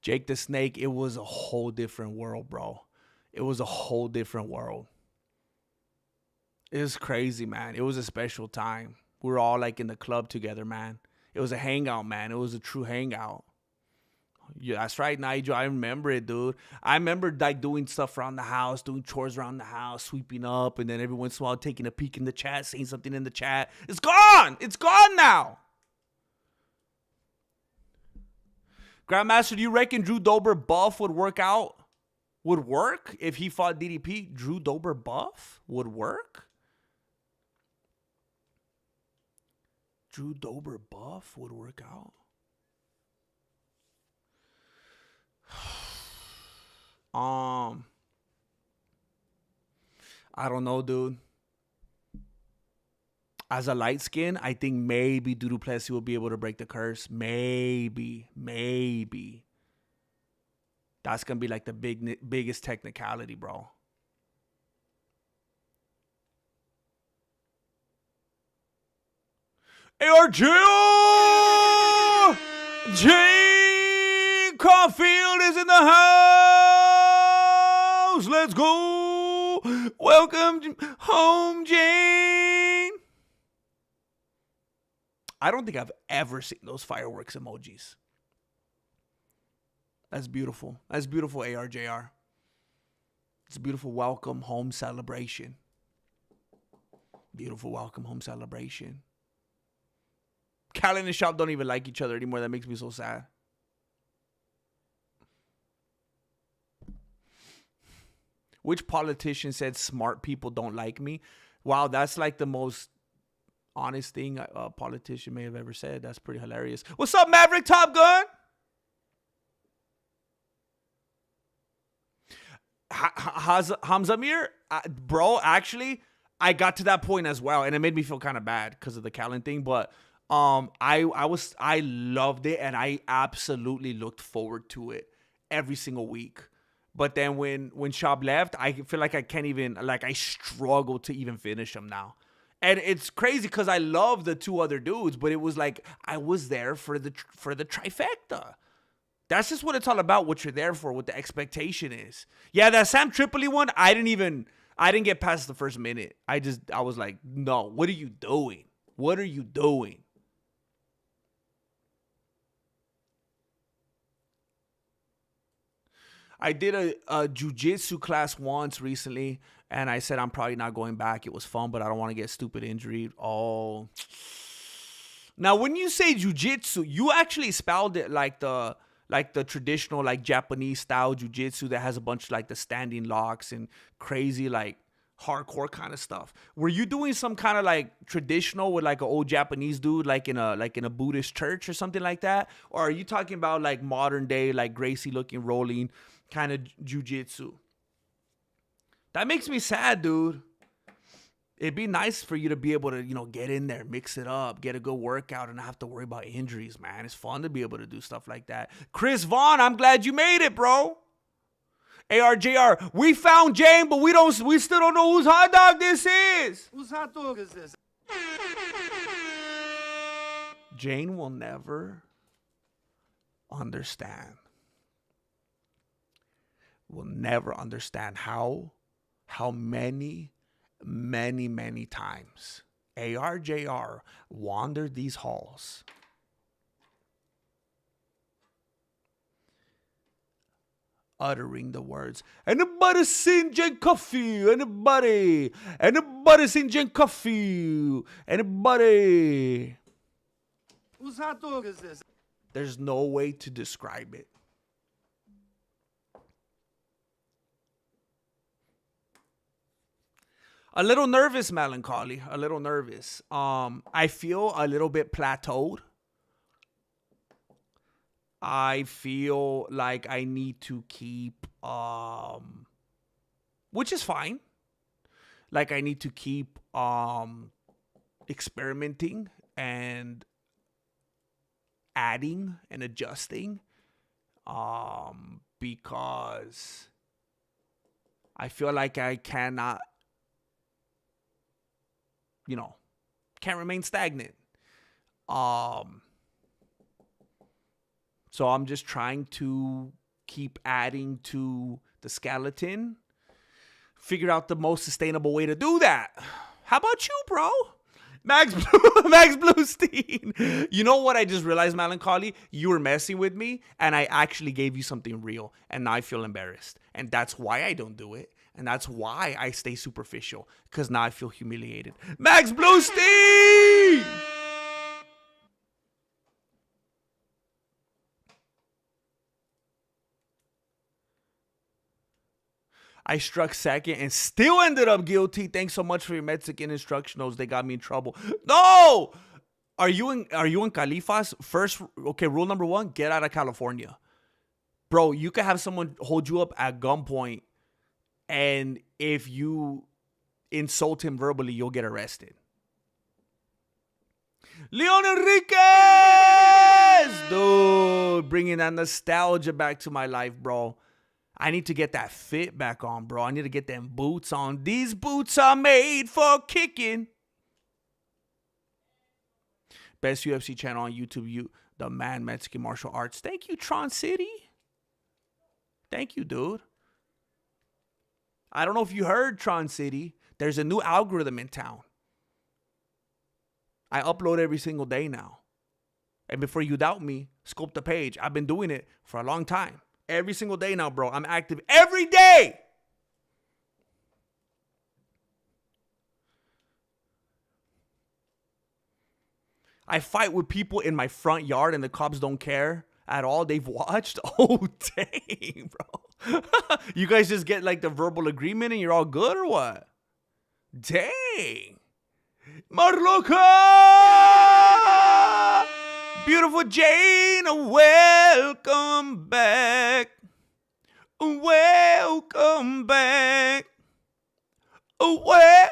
Speaker 1: Jake the Snake, it was a whole different world, bro. It was a whole different world. It was crazy, man. It was a special time. We were all like in the club together, man. It was a hangout, man. It was a true hangout. Yeah, that's right, Nigel. I remember it, dude. I remember like doing stuff around the house, doing chores around the house, sweeping up, and then every once in a while taking a peek in the chat, saying something in the chat. It's gone. It's gone now. Grandmaster, do you reckon Drew Dober buff would work out? Would work if he fought DDP? Drew Dober buff would work? Drew Dober buff would work out? I don't know, dude. As a light skin, I think maybe Du Plessis will be able to break the curse. Maybe. That's gonna be like the biggest technicality, bro. ARJ! Jane Caulfield is in the house. Let's go. Welcome home, Jane. I don't think I've ever seen those fireworks emojis. That's beautiful. That's beautiful, ARJR. It's a beautiful welcome home celebration. Beautiful welcome home celebration. Callan and Shop don't even like each other anymore. That makes me so sad. Which politician said smart people don't like me? Wow, that's like the most honest thing a politician may have ever said. That's pretty hilarious. What's up, Maverick Top Gun? Hamzamir, bro, actually, I got to that point as well, and it made me feel kind of bad because of the Callan thing, but I loved it, and I absolutely looked forward to it every single week. But then when Shab left, I feel like I can't even, like, I struggle to even finish him now. And it's crazy because I love the two other dudes, but it was like I was there for the trifecta. That's just what it's all about, what you're there for, what the expectation is. Yeah, that Sam Tripoli one, I didn't get past the first minute. I was like, no, what are you doing? What are you doing? I did a jujitsu class once recently, and I said I'm probably not going back. It was fun, but I don't want to get stupid injury. Oh. Now, when you say jujitsu, you actually spelled it like the traditional like Japanese style jujitsu that has a bunch of like the standing locks and crazy like hardcore kind of stuff. Were you doing some kind of like traditional with like an old Japanese dude like in a Buddhist church or something like that? Or are you talking about like modern day like Gracie looking rolling kind of jujitsu? That makes me sad, dude. It'd be nice for you to be able to, get in there, mix it up, get a good workout, and not have to worry about injuries, man. It's fun to be able to do stuff like that. Chris Vaughn, I'm glad you made it, bro. ARJR, we found Jane, but we still don't know whose hot dog this is.
Speaker 3: Whose hot dog is this?
Speaker 1: Jane will never understand. Will never understand how many times ARJR wandered these halls uttering the words, anybody seen Jane Coffee? Anybody seen Jane Coffee? Anybody?
Speaker 3: Whose hot dog is this?
Speaker 1: There's no way to describe it. A little nervous, Melancholy. A little nervous. I feel a little bit plateaued. I feel like I need to keep, which is fine. Like I need to keep experimenting and adding and adjusting, because I feel like I cannot, can't remain stagnant. So I'm just trying to keep adding to the skeleton. Figure out the most sustainable way to do that. How about you, bro? Max Bluestein. You know what I just realized, Melancholy? You were messing with me, and I actually gave you something real, and now I feel embarrassed. And that's why I don't do it. And that's why I stay superficial, because now I feel humiliated. Max Bluestein! I struck second and still ended up guilty. Thanks so much for your Mexican instructionals. They got me in trouble. No! Are you in Califas? First, okay, rule number 1, get out of California. Bro, you can have someone hold you up at gunpoint, and if you insult him verbally, you'll get arrested. Leon Enriquez! Dude, bringing that nostalgia back to my life, bro. I need to get that fit back on, bro. I need to get them boots on. These boots are made for kicking. Best UFC channel on YouTube, the Man Mexican Martial Arts. Thank you, Tron City. Thank you, dude. I don't know if you heard, Tron City. There's a new algorithm in town. I upload every single day now. And before you doubt me, scope the page. I've been doing it for a long time. Every single day now, bro. I'm active every day. I fight with people in my front yard and the cops don't care at all. They've watched. Oh, dang, bro. You guys just get like the verbal agreement and you're all good or what? Dang. Marloca! Beautiful Jane, welcome back. Welcome back. Well.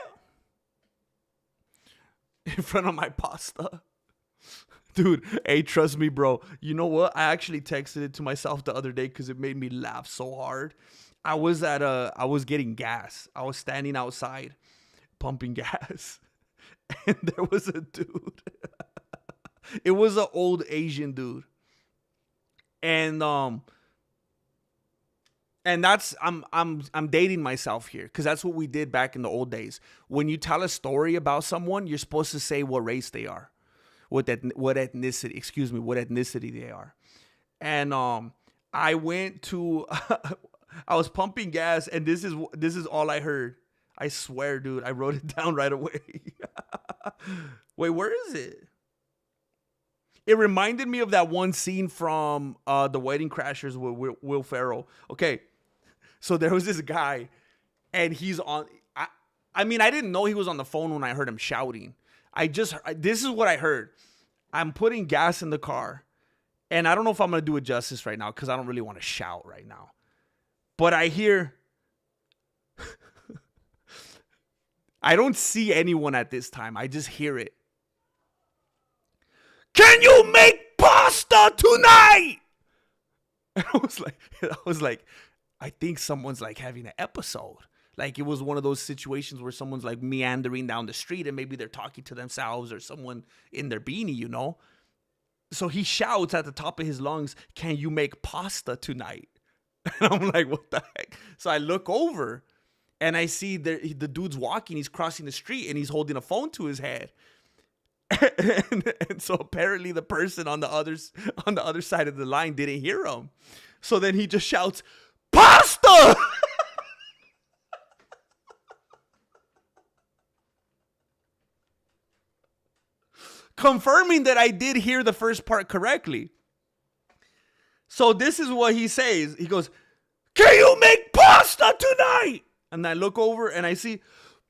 Speaker 1: In front of my pasta. Dude, hey, trust me, bro. You know what? I actually texted it to myself the other day because it made me laugh so hard. I was getting gas. I was standing outside pumping gas. And there was a dude. It was an old Asian dude. And And that's I'm dating myself here because that's what we did back in the old days. When you tell a story about someone, you're supposed to say what race they are, what ethnicity they are. And I went to I was pumping gas, and this is all I heard. I swear, dude, I wrote it down right away. Wait, where is it? It reminded me of that one scene from The Wedding Crashers with Will Ferrell. Okay, so there was this guy, and he's on. I mean, I didn't know he was on the phone when I heard him shouting. This is what I heard. I'm putting gas in the car, and I don't know if I'm going to do it justice right now because I don't really want to shout right now. But I hear, I don't see anyone at this time. I just hear it. Can you make pasta tonight? And I was like, I think someone's like having an episode. Like it was one of those situations where someone's like meandering down the street and maybe they're talking to themselves or someone in their beanie, you know? So he shouts at the top of his lungs, can you make pasta tonight? And I'm like, what the heck? So I look over and I see the dude's walking. He's crossing the street and he's holding a phone to his head. And so apparently the person on the other side of the line didn't hear him. So then he just shouts, pasta! Confirming that I did hear the first part correctly. So this is what he says. He goes, can you make pasta tonight? And I look over and I see,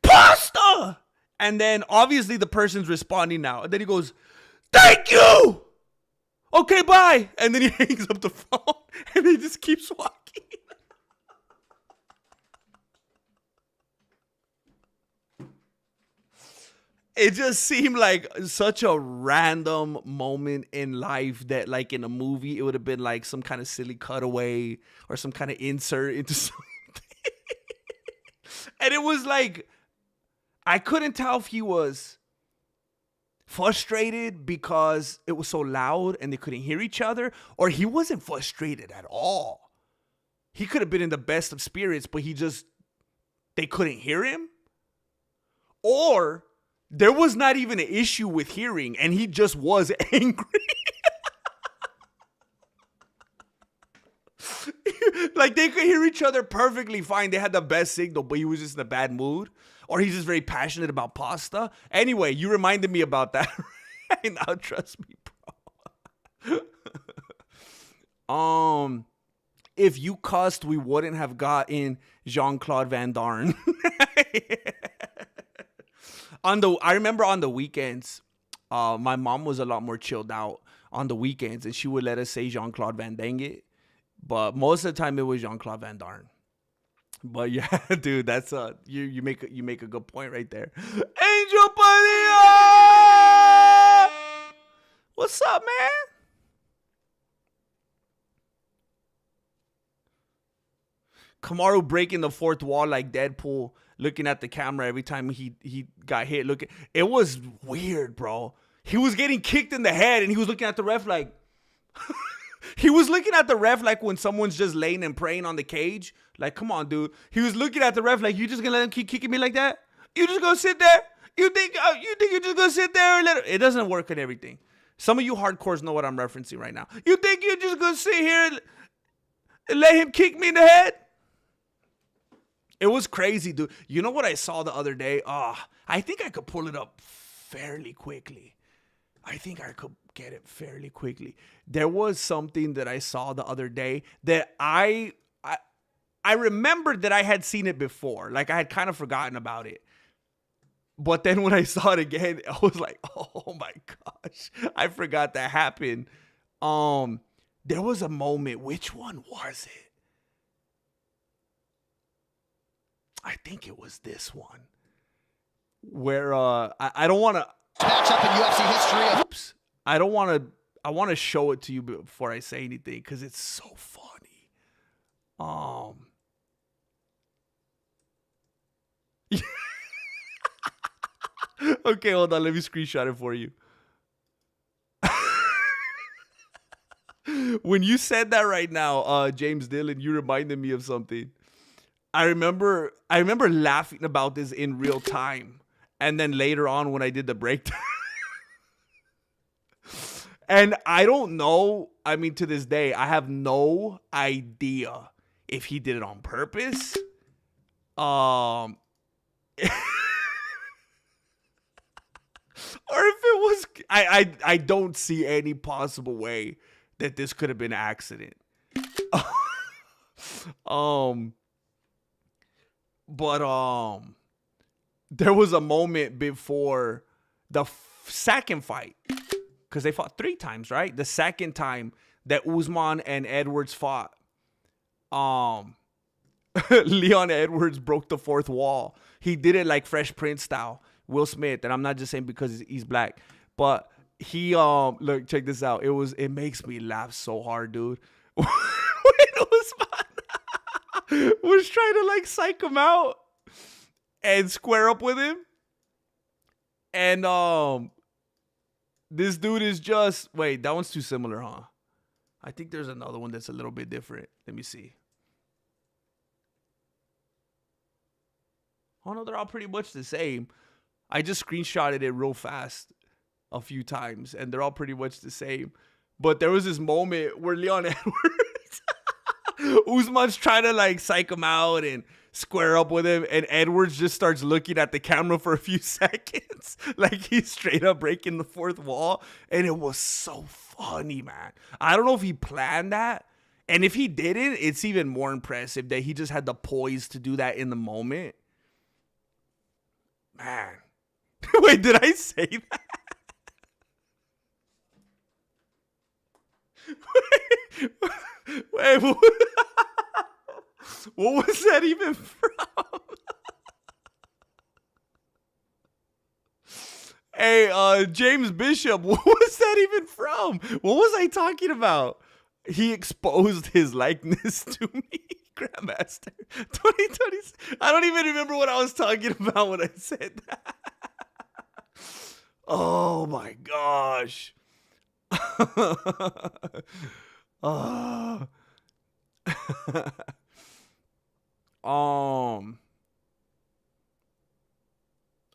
Speaker 1: pasta! And then obviously the person's responding now. And then he goes, thank you! Okay, bye. And then he hangs up the phone and he just keeps walking. It just seemed like such a random moment in life that like in a movie, it would have been like some kind of silly cutaway or some kind of insert into something. And it was like, I couldn't tell if he was frustrated because it was so loud and they couldn't hear each other, or he wasn't frustrated at all. He could have been in the best of spirits, but they couldn't hear him. Or there was not even an issue with hearing and he just was angry. Like they could hear each other perfectly fine. They had the best signal, but he was just in a bad mood. Or he's just very passionate about pasta. Anyway, you reminded me about that right now. Trust me, bro. If you cussed, we wouldn't have gotten Jean-Claude Van Damme. I remember on the weekends, my mom was a lot more chilled out on the weekends, and she would let us say Jean-Claude Van Damme. But most of the time, it was Jean-Claude Van Damme. But yeah, dude, that's you make a good point right there. Angel Padilla! What's up, man? Kamaru breaking the fourth wall like Deadpool, looking at the camera every time he got hit. It was weird, bro. He was getting kicked in the head and he was looking at the ref like he was looking at the ref like when someone's just laying and praying on the cage. Like, come on, dude. He was looking at the ref like, you just gonna let him keep kicking me like that? You just gonna sit there? You think you're just gonna sit there and let him? It doesn't work and everything. Some of you hardcores know what I'm referencing right now. You think you're just gonna sit here and let him kick me in the head? It was crazy, dude. You know what I saw the other day? I think I could pull it up fairly quickly. I think I could get it fairly quickly. There was something that I saw the other day that I remembered that I had seen it before. Like I had kind of forgotten about it. But then when I saw it again, I was like, oh my gosh, I forgot that happened. There was a moment. Which one was it? I think it was this one where I don't want to
Speaker 4: match up in UFC history.
Speaker 1: Oops. I want to show it to you before I say anything because it's so funny. Okay, hold on. Let me screenshot it for you. When you said that right now, James Dillon, you reminded me of something. I remember laughing about this in real time. And then later on when I did the breakdown. And I don't know. I mean, to this day, I have no idea if he did it on purpose. Or if it was, I don't see any possible way that this could have been an accident. But there was a moment before the second fight, because they fought 3 times, right? The second time that Usman and Edwards fought, Leon Edwards broke the 4th wall. He did it like Fresh Prince style, Will Smith, and I'm not just saying because he's black, but he look, check this out. It makes me laugh so hard, dude. When Usman was trying to like psych him out and square up with him, and this dude is just, wait, that one's too similar, huh? I think there's another one that's a little bit different. Let me see. Oh no, they're all pretty much the same. I just screenshotted it real fast a few times, and they're all pretty much the same. But there was this moment where Leon Edwards, Usman's trying to like psych him out and square up with him, and Edwards just starts looking at the camera for a few seconds, like he's straight up breaking the 4th wall, and it was so funny, man. I don't know if he planned that, and if he didn't, it's even more impressive that he just had the poise to do that in the moment. Man. Wait, did I say that? Wait, what was that even from? Hey, James Bishop, what was that even from? What was I talking about? He exposed his likeness to me. Grandmaster 2020. I don't even remember what I was talking about when I said that. Oh my gosh.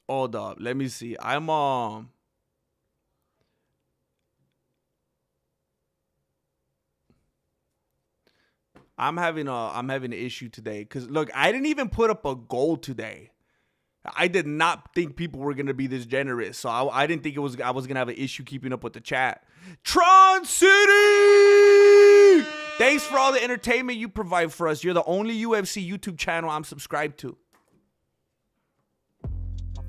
Speaker 1: Hold up. Let me see. I'm having an issue today because look, I didn't even put up a goal today. I did not think people were gonna be this generous, so I didn't think I was gonna have an issue keeping up with the chat. Tron City, thanks for all the entertainment you provide for us. You're the only UFC YouTube channel I'm subscribed to.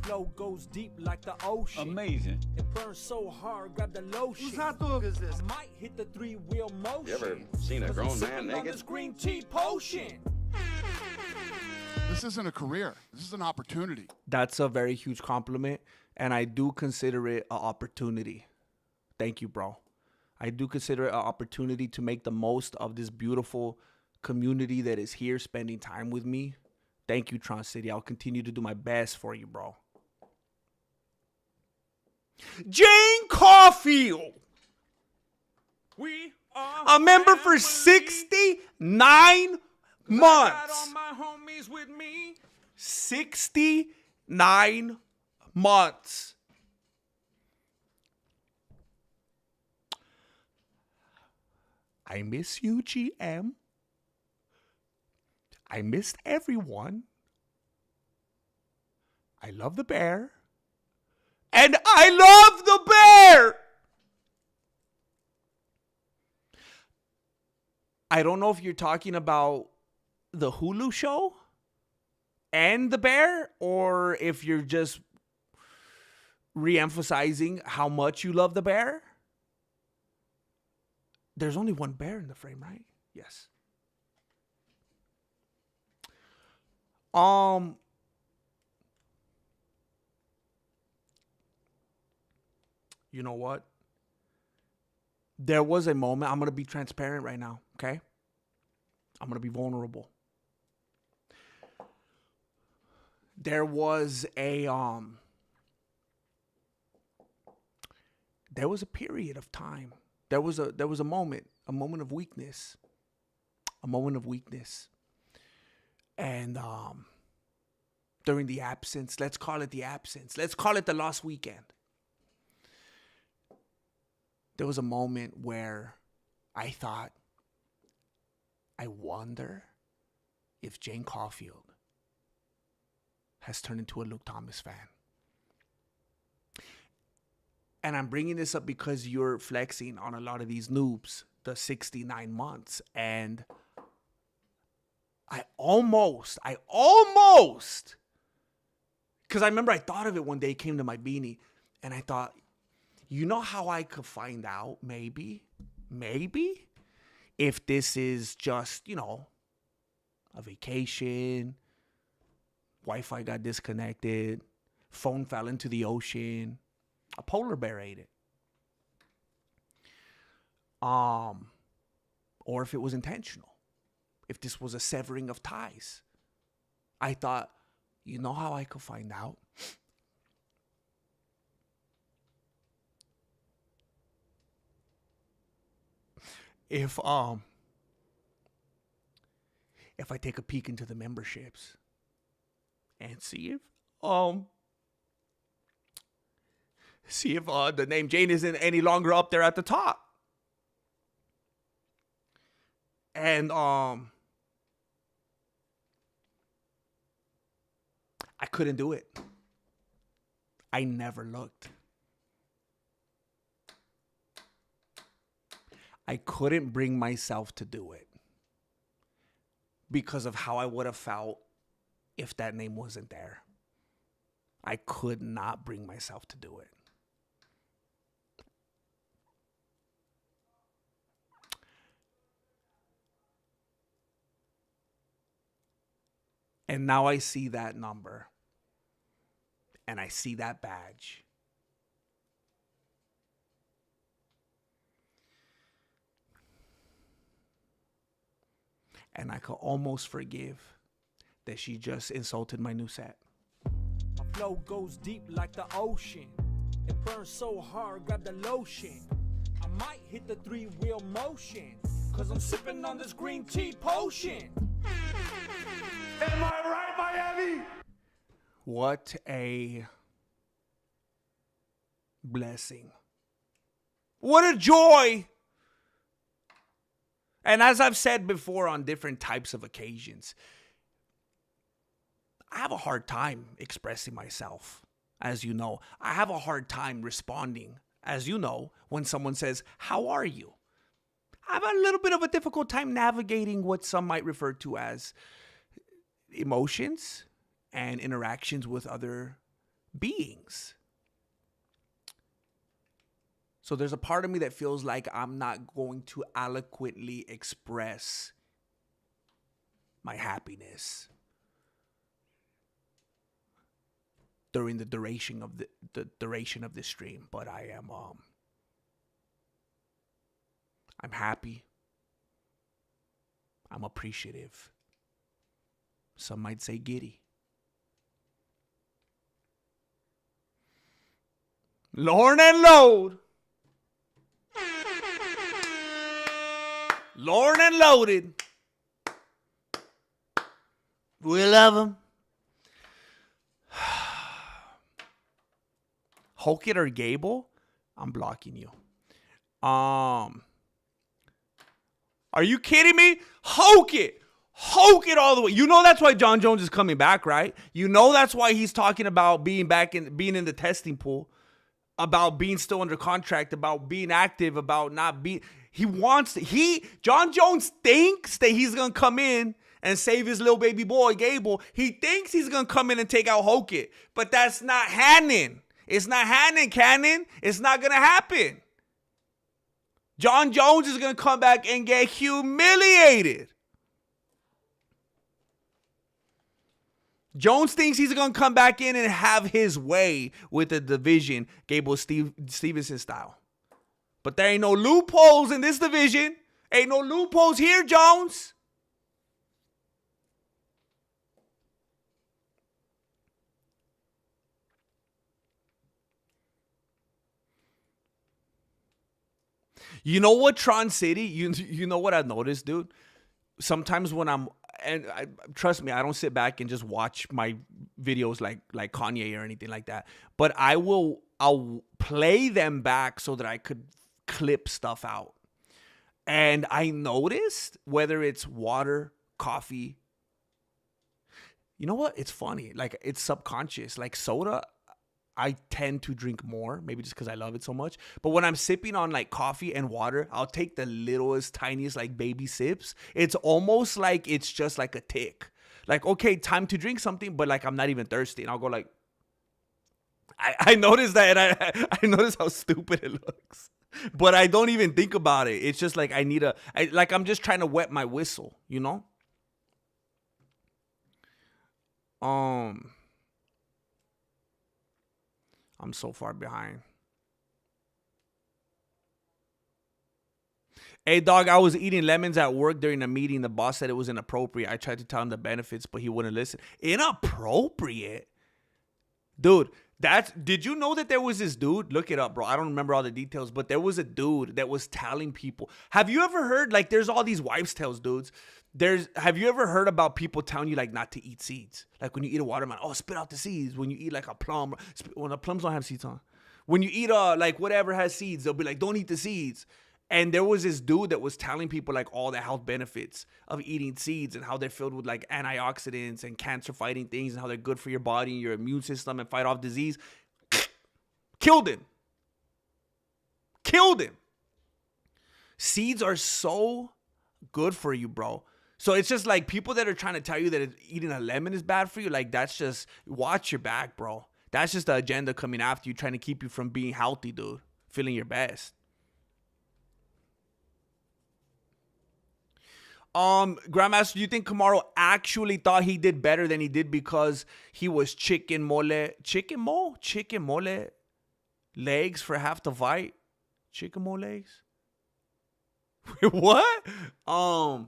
Speaker 5: Flow goes deep like the ocean.
Speaker 6: Amazing.
Speaker 5: It burns so hard, grab the lotion.
Speaker 3: Whose hot dog is this?
Speaker 5: I might hit the 3-wheel motion.
Speaker 6: You ever seen a
Speaker 5: 'Cause I'm
Speaker 6: grown man
Speaker 5: sipping on
Speaker 6: naked?
Speaker 5: this green tea potion.
Speaker 7: This isn't a career. This is an opportunity.
Speaker 1: That's a very huge compliment, and I do consider it an opportunity. Thank you, bro. I do consider it an opportunity to make the most of this beautiful community that is here spending time with me. Thank you, Tron City. I'll continue to do my best for you, bro. Jane Caulfield,
Speaker 2: We are
Speaker 1: a member for
Speaker 2: family.
Speaker 1: 69
Speaker 2: Got all
Speaker 1: months.
Speaker 2: my homies with me.
Speaker 1: 69 months. I miss you, GM. I missed everyone. I love the bear. And I love the bear! I don't know if you're talking about the Hulu show and the bear, or if you're just re-emphasizing how much you love the bear. There's only one bear in the frame, right? Yes. You know what? There was a moment. I'm going to be transparent right now, okay? I'm going to be vulnerable. There was a period of time there was a moment of weakness, and during the absence, let's call it the lost weekend. There was a moment where I thought, I wonder if Jane Caulfield has turned into a Luke Thomas fan. And I'm bringing this up because you're flexing on a lot of these noobs, the 69 months. And I almost, because I remember I thought of it one day, it came to my beanie, and I thought, you know how I could find out, maybe, if this is just, a vacation, Wi-Fi got disconnected, phone fell into the ocean, a polar bear ate it. Or if it was intentional, if this was a severing of ties. I thought, you know how I could find out? If I take a peek into the memberships and see if the name Jane isn't any longer up there at the top. And I couldn't do it. I never looked. I couldn't bring myself to do it because of how I would have felt if that name wasn't there. I could not bring myself to do it. And now I see that number and I see that badge. And I could almost forgive that she just insulted my new set.
Speaker 5: My flow goes deep like the ocean. It burns so hard, grab the lotion. I might hit the 3-wheel motion, cause I'm sipping on this green tea potion.
Speaker 2: Am I right, Miami?
Speaker 1: What a blessing. What a joy. And as I've said before on different types of occasions, I have a hard time expressing myself, as you know. I have a hard time responding, as you know, when someone says, "How are you?" I have a little bit of a difficult time navigating what some might refer to as emotions and interactions with other beings. So there's a part of me that feels like I'm not going to eloquently express my happiness during the duration of this stream, but I am I'm happy. I'm appreciative. Some might say giddy. Lorne and load. Lorne and loaded. We love them. Hulk it or Gable, I'm blocking you. Are you kidding me? Hulk it all the way. You know that's why John Jones is coming back, right? You know that's why he's talking about being in the testing pool, about being still under contract, about being active, about not being. John Jones thinks that he's gonna come in and save his little baby boy Gable. He thinks he's gonna come in and take out Hokit, but that's not happening. It's not happening, Cannon. It's not gonna happen. John Jones is gonna come back and get humiliated. Jones thinks he's going to come back in and have his way with the division, Gable Stevenson style. But there ain't no loopholes in this division. Ain't no loopholes here, Jones. You know what, Tron City? You know what I've noticed, dude? Sometimes when trust me, I don't sit back and just watch my videos like Kanye or anything like that. But I'll play them back so that I could clip stuff out. And I noticed whether it's water, coffee. You know what? It's funny. Like, it's subconscious. Like soda, I tend to drink more, maybe just because I love it so much. But when I'm sipping on like coffee and water, I'll take the littlest, tiniest like baby sips. It's almost like it's just like a tick. Like, okay, time to drink something, but like I'm not even thirsty. And I'll go like, I noticed that, and I noticed how stupid it looks. But I don't even think about it. It's just like I'm just trying to wet my whistle, you know? I'm so far behind. Hey, dog, I was eating lemons at work during a meeting. The boss said it was inappropriate. I tried to tell him the benefits, but he wouldn't listen. Inappropriate? Dude, did you know that there was this dude? Look it up, bro. I don't remember all the details, but there was a dude that was telling people. Have you ever heard, like, there's all these wives' tales, dudes. Have you ever heard about people telling you, like, not to eat seeds? Like, when you eat a watermelon, oh, spit out the seeds. When you eat, like, a plum, when the plums don't have seeds on. When you eat, like, whatever has seeds, they'll be like, don't eat the seeds. And there was this dude that was telling people, like, all the health benefits of eating seeds and how they're filled with, like, antioxidants and cancer-fighting things and how they're good for your body and your immune system and fight off disease. Killed him. Seeds are so good for you, bro. So it's just like people that are trying to tell you that eating a lemon is bad for you. Like, that's just, watch your back, bro. That's just the agenda coming after you, trying to keep you from being healthy, dude. Feeling your best. Grandmaster, do you think Kamaru actually thought he did better than he did because he was chicken mole legs for half the fight? Chicken mole legs? What? I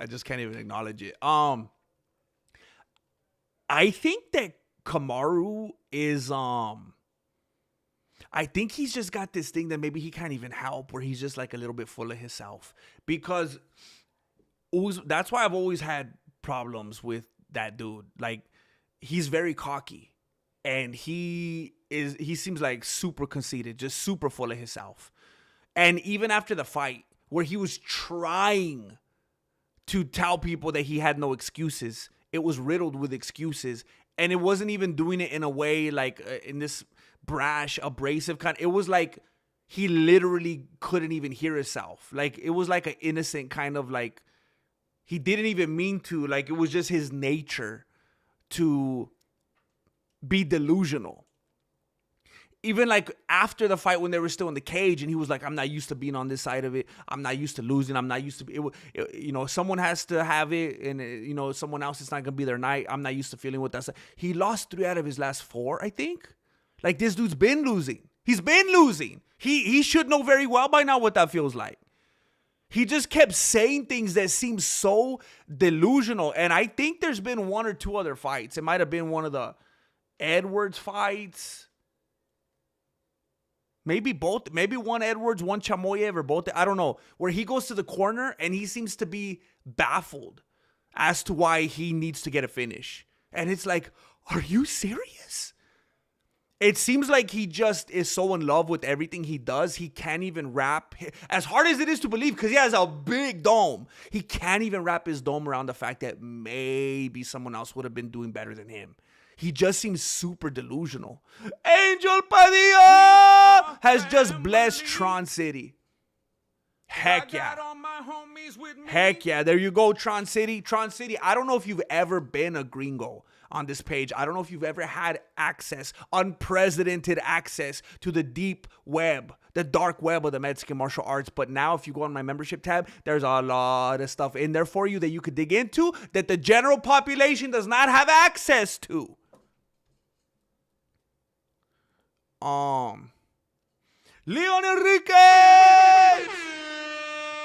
Speaker 1: just can't even acknowledge it. I think that Kamaru is I think he's just got this thing that maybe he can't even help, where he's just like a little bit full of himself. Because that's why I've always had problems with that dude. Like, he's very cocky, and he seems like super conceited, just super full of himself. And even after the fight, where he was trying to tell people that he had no excuses, it was riddled with excuses. And it wasn't even doing it in a way like in this brash, abrasive kind. It was like he literally couldn't even hear himself. Like, it was like an innocent kind of, like, he didn't even mean to. Like, it was just his nature to be delusional. Even like after the fight, when they were still in the cage, and he was like, I'm not used to being on this side of it. I'm not used to losing. I'm not used to someone has to have it, and someone else, it's not gonna be their night. I'm not used to feeling what that's like. He lost 3 out of his last 4, I think. Like, this dude's been losing. He's been losing. He should know very well by now what that feels like. He just kept saying things that seem so delusional. And I think there's been 1 or 2 other fights. It might have been one of the Edwards fights. Maybe both. Maybe one Edwards, one Chamoyev, or both. I don't know. Where he goes to the corner and he seems to be baffled as to why he needs to get a finish. And it's like, are you serious? It seems like he just is so in love with everything he does. He can't even wrap, as hard as it is to believe, because he has a big dome, he can't even wrap his dome around the fact that maybe someone else would have been doing better than him. He just seems super delusional. Angel Padilla has just blessed Tron City. Heck yeah. Heck yeah. There you go, Tron City. Tron City, I don't know if you've ever been a gringo on this page. I don't know if you've ever had access, unprecedented access to the deep web, the dark web of the Mexican martial arts. But now if you go on my membership tab, there's a lot of stuff in there for you that you could dig into that the general population does not have access to. Leon Enriquez!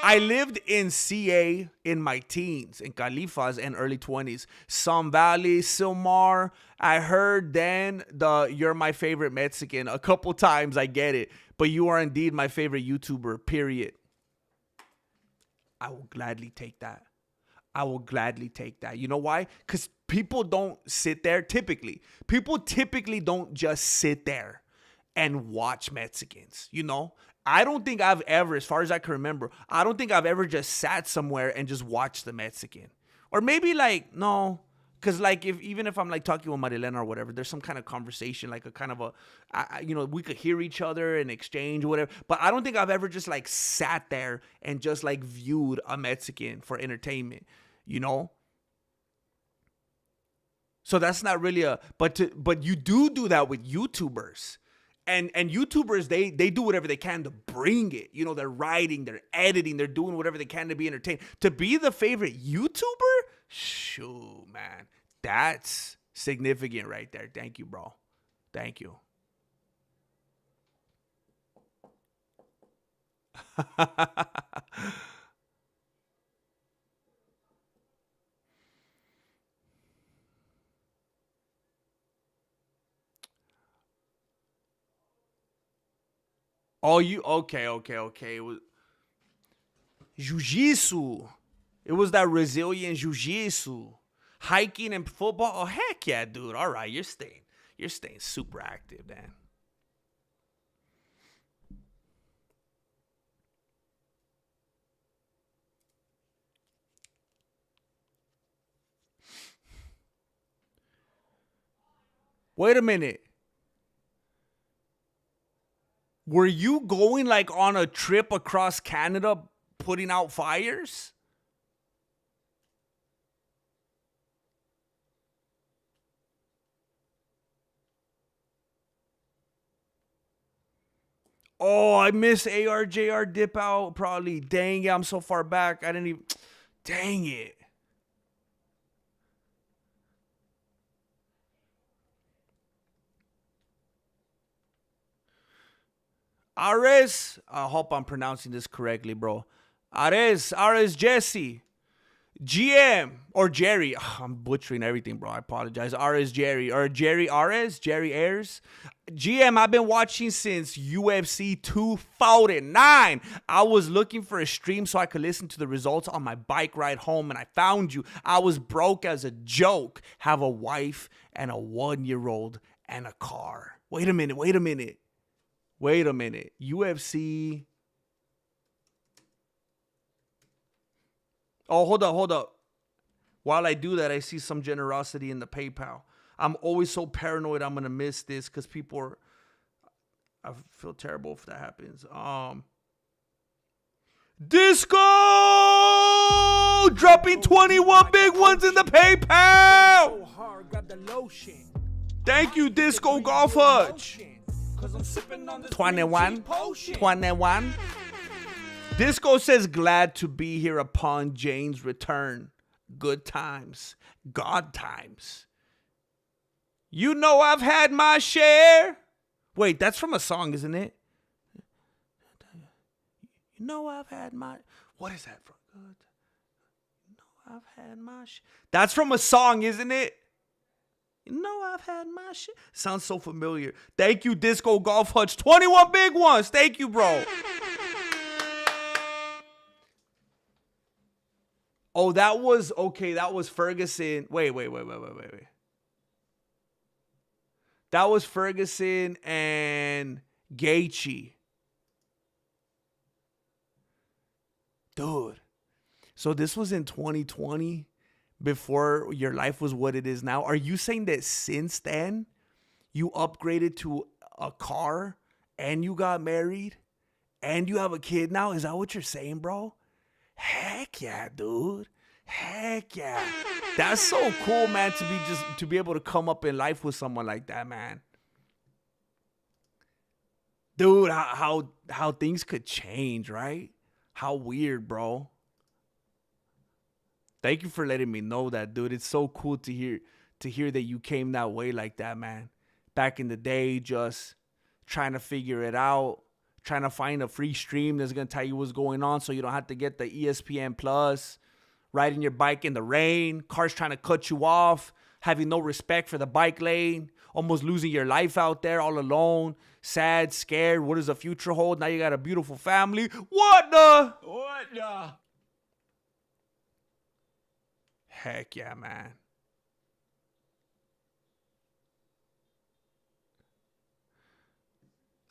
Speaker 1: I lived in CA in my teens, in Califas and early 20s. Sun Valley, Silmar. I heard then you're my favorite Mexican a couple times. I get it. But you are indeed my favorite YouTuber, period. I will gladly take that. I will gladly take that. You know why? Because people don't sit there typically. People typically don't just sit there and watch Mexicans, you know? I don't think I've ever, as far as I can remember, I don't think I've ever just sat somewhere and just watched the Mexican. Or maybe like, no, because like even if I'm like talking with Marilena or whatever, there's some kind of conversation, like a kind of we could hear each other and exchange or whatever. But I don't think I've ever just like sat there and just like viewed a Mexican for entertainment, you know? So that's not really but you do that with YouTubers. And YouTubers, they do whatever they can to bring it. You know, they're writing, they're editing, they're doing whatever they can to be entertained. To be the favorite YouTuber? Shoot, man. That's significant right there. Thank you, bro. Thank you. Oh, you okay? It was jiu-jitsu. It was that Brazilian jiu-jitsu. Hiking and football. Oh, heck yeah, dude. All right, you're staying super active, man. Wait a minute. Were you going like on a trip across Canada putting out fires? Oh, I missed ARJR dip out probably. Dang it, I'm so far back. I didn't even... Dang it. Ares, I hope I'm pronouncing this correctly, bro. Ares Jesse. GM or Jerry. I'm butchering everything, bro. I apologize. Ares Jerry or Jerry Ares, Jerry Ayers. GM, I've been watching since UFC 249. I was looking for a stream so I could listen to the results on my bike ride home, and I found you. I was broke as a joke. Have a wife and a 1-year-old and a car. Wait a minute. UFC. Oh, hold up. While I do that, I see some generosity in the PayPal. I'm always so paranoid I'm going to miss this because people are... I feel terrible if that happens. Disco! Dropping 21 big ones in the PayPal! Thank you, Disco Golf Hutch. 21. Disco says, glad to be here upon Jane's return. Good times. God times. You know I've had my share. Wait, that's from a song, isn't it? You know I've had my... What is that from? Good. You know I've had my share. That's from a song, isn't it? You know I've had my share. Sounds so familiar. Thank you, Disco Golf Hutch. 21 big ones. Thank you, bro. Oh, that was Ferguson. Wait. That was Ferguson and Gaethje. Dude. So this was in 2020, before your life was what it is now. Are you saying that since then you upgraded to a car and you got married and you have a kid now? Is that what you're saying, bro? Heck yeah, dude. Heck yeah. That's so cool, man, to be able to come up in life with someone like that, man. Dude, how things could change, right? How weird, bro. Thank you for letting me know that, dude. It's so cool to hear that you came that way like that, man. Back in the day, just trying to figure it out, trying to find a free stream that's going to tell you what's going on so you don't have to get the ESPN Plus, riding your bike in the rain, cars trying to cut you off, having no respect for the bike lane, almost losing your life out there all alone, sad, scared. What does the future hold? Now you got a beautiful family. What the? Heck yeah, man.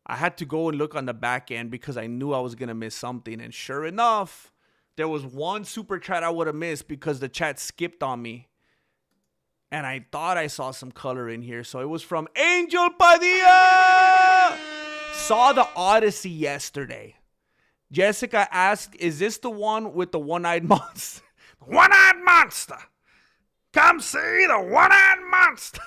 Speaker 1: I had to go and look on the back end because I knew I was going to miss something. And sure enough, there was one super chat I would have missed because the chat skipped on me. And I thought I saw some color in here. So it was from Angel Padilla. Saw the Odyssey yesterday. Jessica asked, is this the one with the one-eyed monster? One-eyed monster. Come see the one-eyed monster.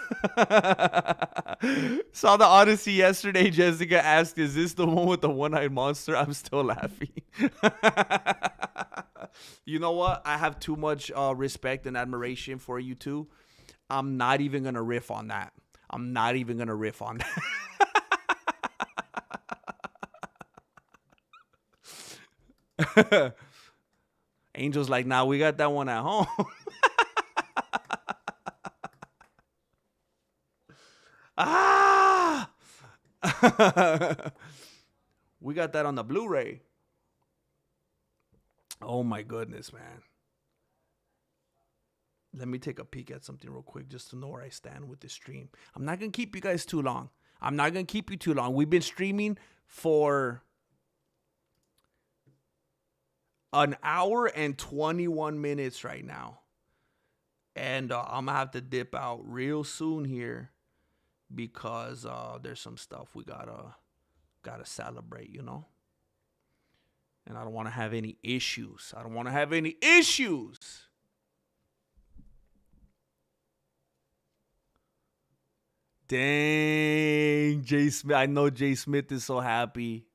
Speaker 1: Saw the Odyssey yesterday. Jessica asked, is this the one with the one-eyed monster? I'm still laughing. You know what? I have too much respect and admiration for you two. I'm not even going to riff on that. Angel's like, nah, we got that one at home. We got that on the Blu-ray. Oh my goodness, man. Let me take a peek at something real quick just to know where I stand with this stream. I'm not going to keep you guys too long. We've been streaming for an hour and 21 minutes right now. And I'm going to have to dip out real soon here because there's some stuff we gotta celebrate, you know? And I don't want to have any issues. Dang, Jay Smith. I know Jay Smith is so happy.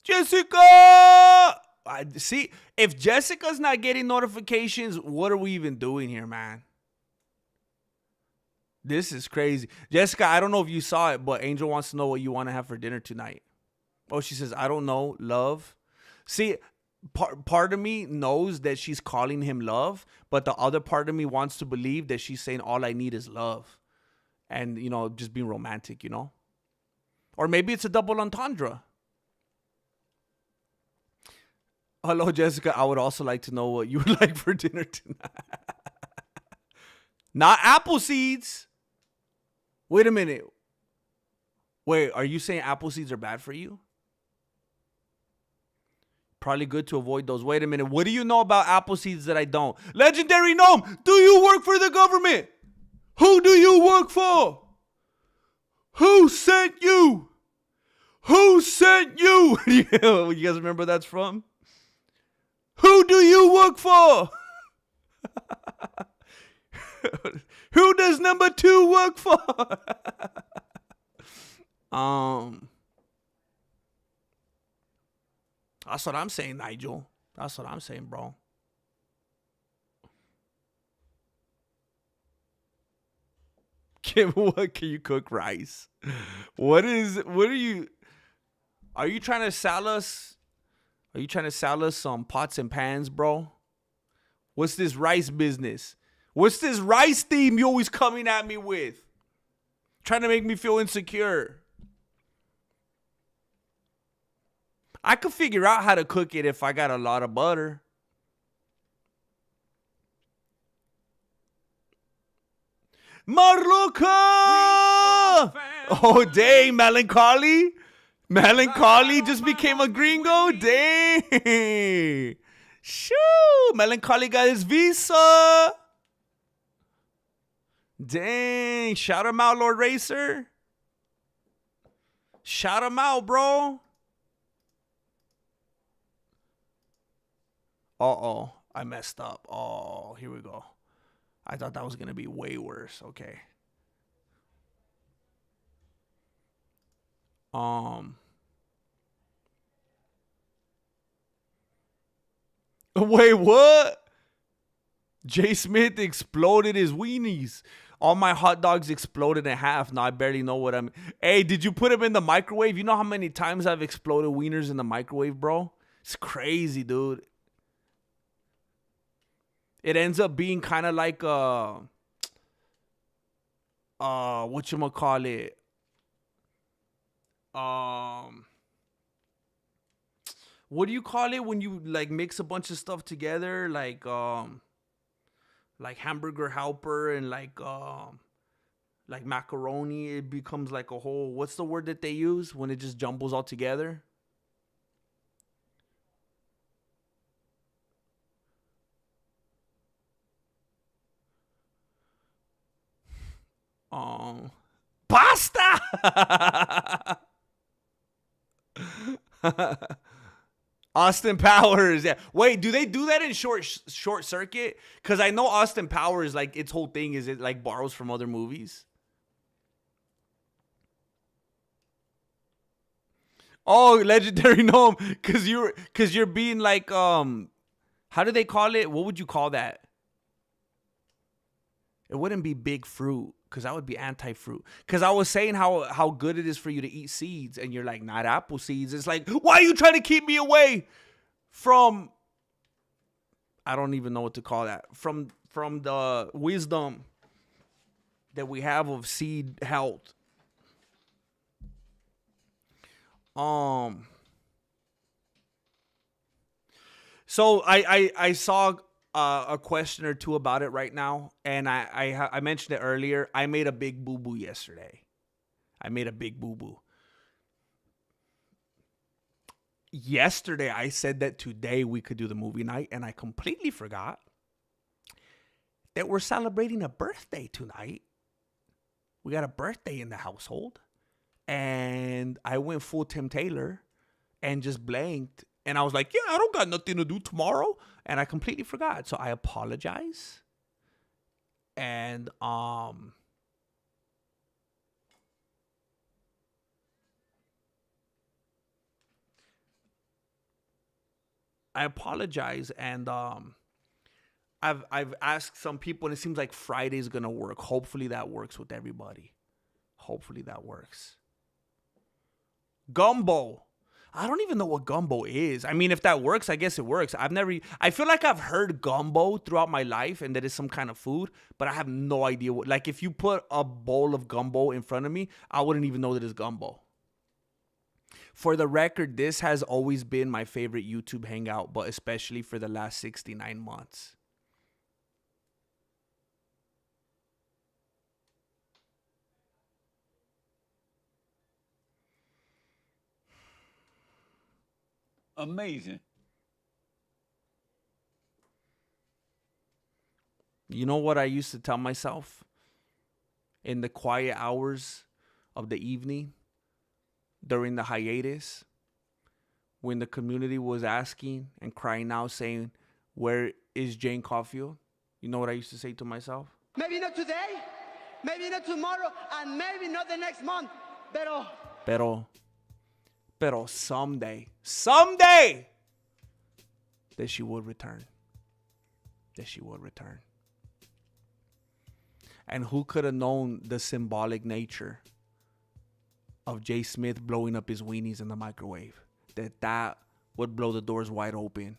Speaker 1: Jessica! See, if Jessica's not getting notifications, what are we even doing here, man? This is crazy. Jessica, I don't know if you saw it, but Angel wants to know what you want to have for dinner tonight. Oh, she says, I don't know, love. See, part of me knows that she's calling him love, but the other part of me wants to believe that she's saying all I need is love. And, you know, just being romantic, you know? Or maybe it's a double entendre. Hello, Jessica. I would also like to know what you would like for dinner tonight. Not apple seeds. Wait a minute. Wait, are you saying apple seeds are bad for you? Probably good to avoid those. Wait a minute. What do you know about apple seeds that I don't? Legendary Gnome, do you work for the government? Who do you work for? Who sent you? Who sent you? You guys remember where that's from? Who do you work for? Who does number 2 work for? That's what I'm saying, Nigel. That's what I'm saying, bro. What can you cook rice? What are you trying to sell us? Are you trying to sell us some pots and pans, bro? What's this rice business? What's this rice theme you always coming at me with? Trying to make me feel insecure. I could figure out how to cook it if I got a lot of butter. Marloka! Oh, dang, Melancholy. Melancholy just became a gringo? Dang. Shoo. Melancholy got his visa. Dang. Shout him out, Lord Racer. Shout him out, bro. Uh-oh. I messed up. Oh, here we go. I thought that was going to be way worse. Okay. Wait, what? Jay Smith exploded his weenies. All my hot dogs exploded in half. Now I barely know what I'm. Hey, did you put them in the microwave? You know how many times I've exploded wieners in the microwave, bro? It's crazy, dude. It ends up being kind of like whatchamacallit? What do you call it when you like mix a bunch of stuff together, like hamburger helper and like macaroni? It becomes like a whole. What's the word that they use when it just jumbles all together? Pasta. Austin Powers, yeah. Wait, do they do that in short circuit? Because I know Austin Powers, like its whole thing is it like borrows from other movies. Oh, legendary gnome, because you're being like how do they call it? What would you call that? It wouldn't be big fruit, because that would be anti-fruit. Because I was saying how good it is for you to eat seeds, and you're like, not apple seeds. It's like, why are you trying to keep me away from, I don't even know what to call that, from the wisdom that we have of seed health. So I saw a question or two about it right now, and I mentioned it earlier. I made a big boo-boo yesterday. Yesterday, I said that today we could do the movie night, and I completely forgot that we're celebrating a birthday tonight. We got a birthday in the household, and I went full Tim Taylor and just blanked, and I was like, yeah, I don't got nothing to do tomorrow. And I completely forgot. So I apologize. And I apologize. And I've asked some people, and it seems like Friday's gonna work. Hopefully that works with everybody. Hopefully that works. Gumbo. I don't even know what gumbo is. I mean, if that works, I guess it works. I feel like I've heard gumbo throughout my life and that it's some kind of food, but I have no idea what. Like, if you put a bowl of gumbo in front of me, I wouldn't even know that it's gumbo. For the record, this has always been my favorite YouTube hangout, but especially for the last 69 months.
Speaker 2: Amazing.
Speaker 1: You know what I used to tell myself in the quiet hours of the evening during the hiatus, when the community was asking and crying out saying, where is Jane Caulfield? You know what I used to say to myself?
Speaker 3: Maybe not today, maybe not tomorrow, and maybe not the next month,
Speaker 1: Pero someday, that she would return. And who could have known the symbolic nature of Jay Smith blowing up his weenies in the microwave? That would blow the doors wide open.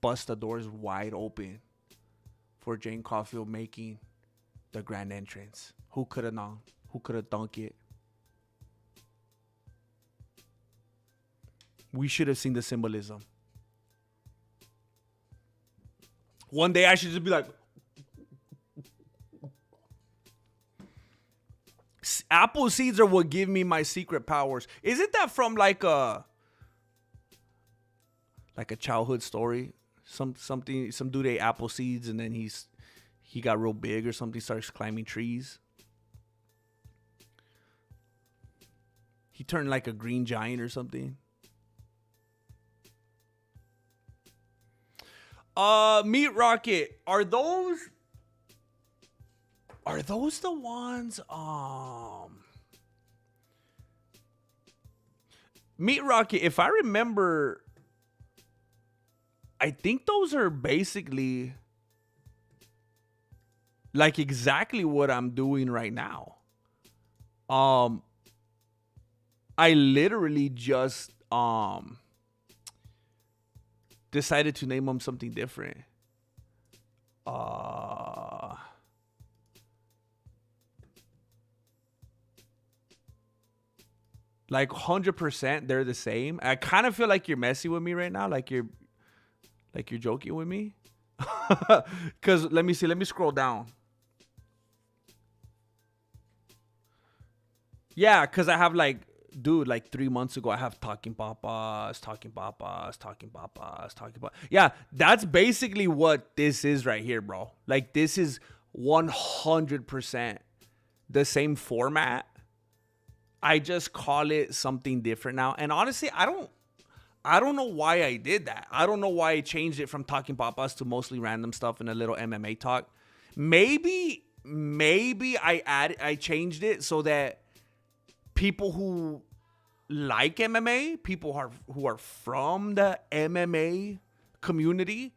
Speaker 1: Bust the doors wide open for Jane Caulfield making the grand entrance. Who could have known? Who could have thunk it? We should have seen the symbolism. One day I should just be like, apple seeds are what give me my secret powers. Isn't that from like a childhood story? Some dude ate apple seeds and then he got real big or something, starts climbing trees. He turned like a green giant or something. Meat Rocket, are those the ones? Meat Rocket, if I remember, I think those are basically like exactly what I'm doing right now. I literally just decided to name them something different. Like 100% they're the same. I kind of feel like you're messing with me right now, like you're joking with me. Cuz let me see, let me scroll down. Yeah, cuz I have like, dude, like 3 months ago I have Talking Papas. Yeah, that's basically what this is right here, bro. Like this is 100% the same format. I just call it something different now. And honestly, I don't know why I did that. I don't know why I changed it from Talking Papas to mostly random stuff and a little MMA talk. Maybe I changed it so that people who like MMA, people who are from the MMA community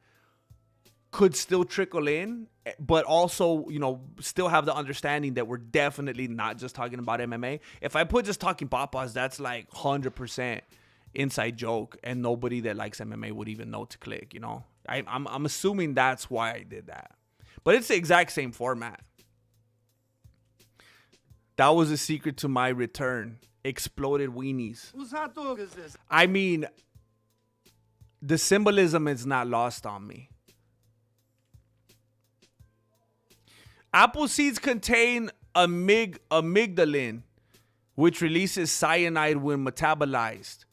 Speaker 1: could still trickle in, but also, you know, still have the understanding that we're definitely not just talking about MMA. If I put just Talking Papas, that's like 100% inside joke, and nobody that likes MMA would even know to click, you know? I'm assuming that's why I did that. But it's the exact same format. That was a secret to my return. Exploded weenies.
Speaker 3: Whose hot dog is this?
Speaker 1: I mean, the symbolism is not lost on me. Apple seeds contain amygdalin, which releases cyanide when metabolized.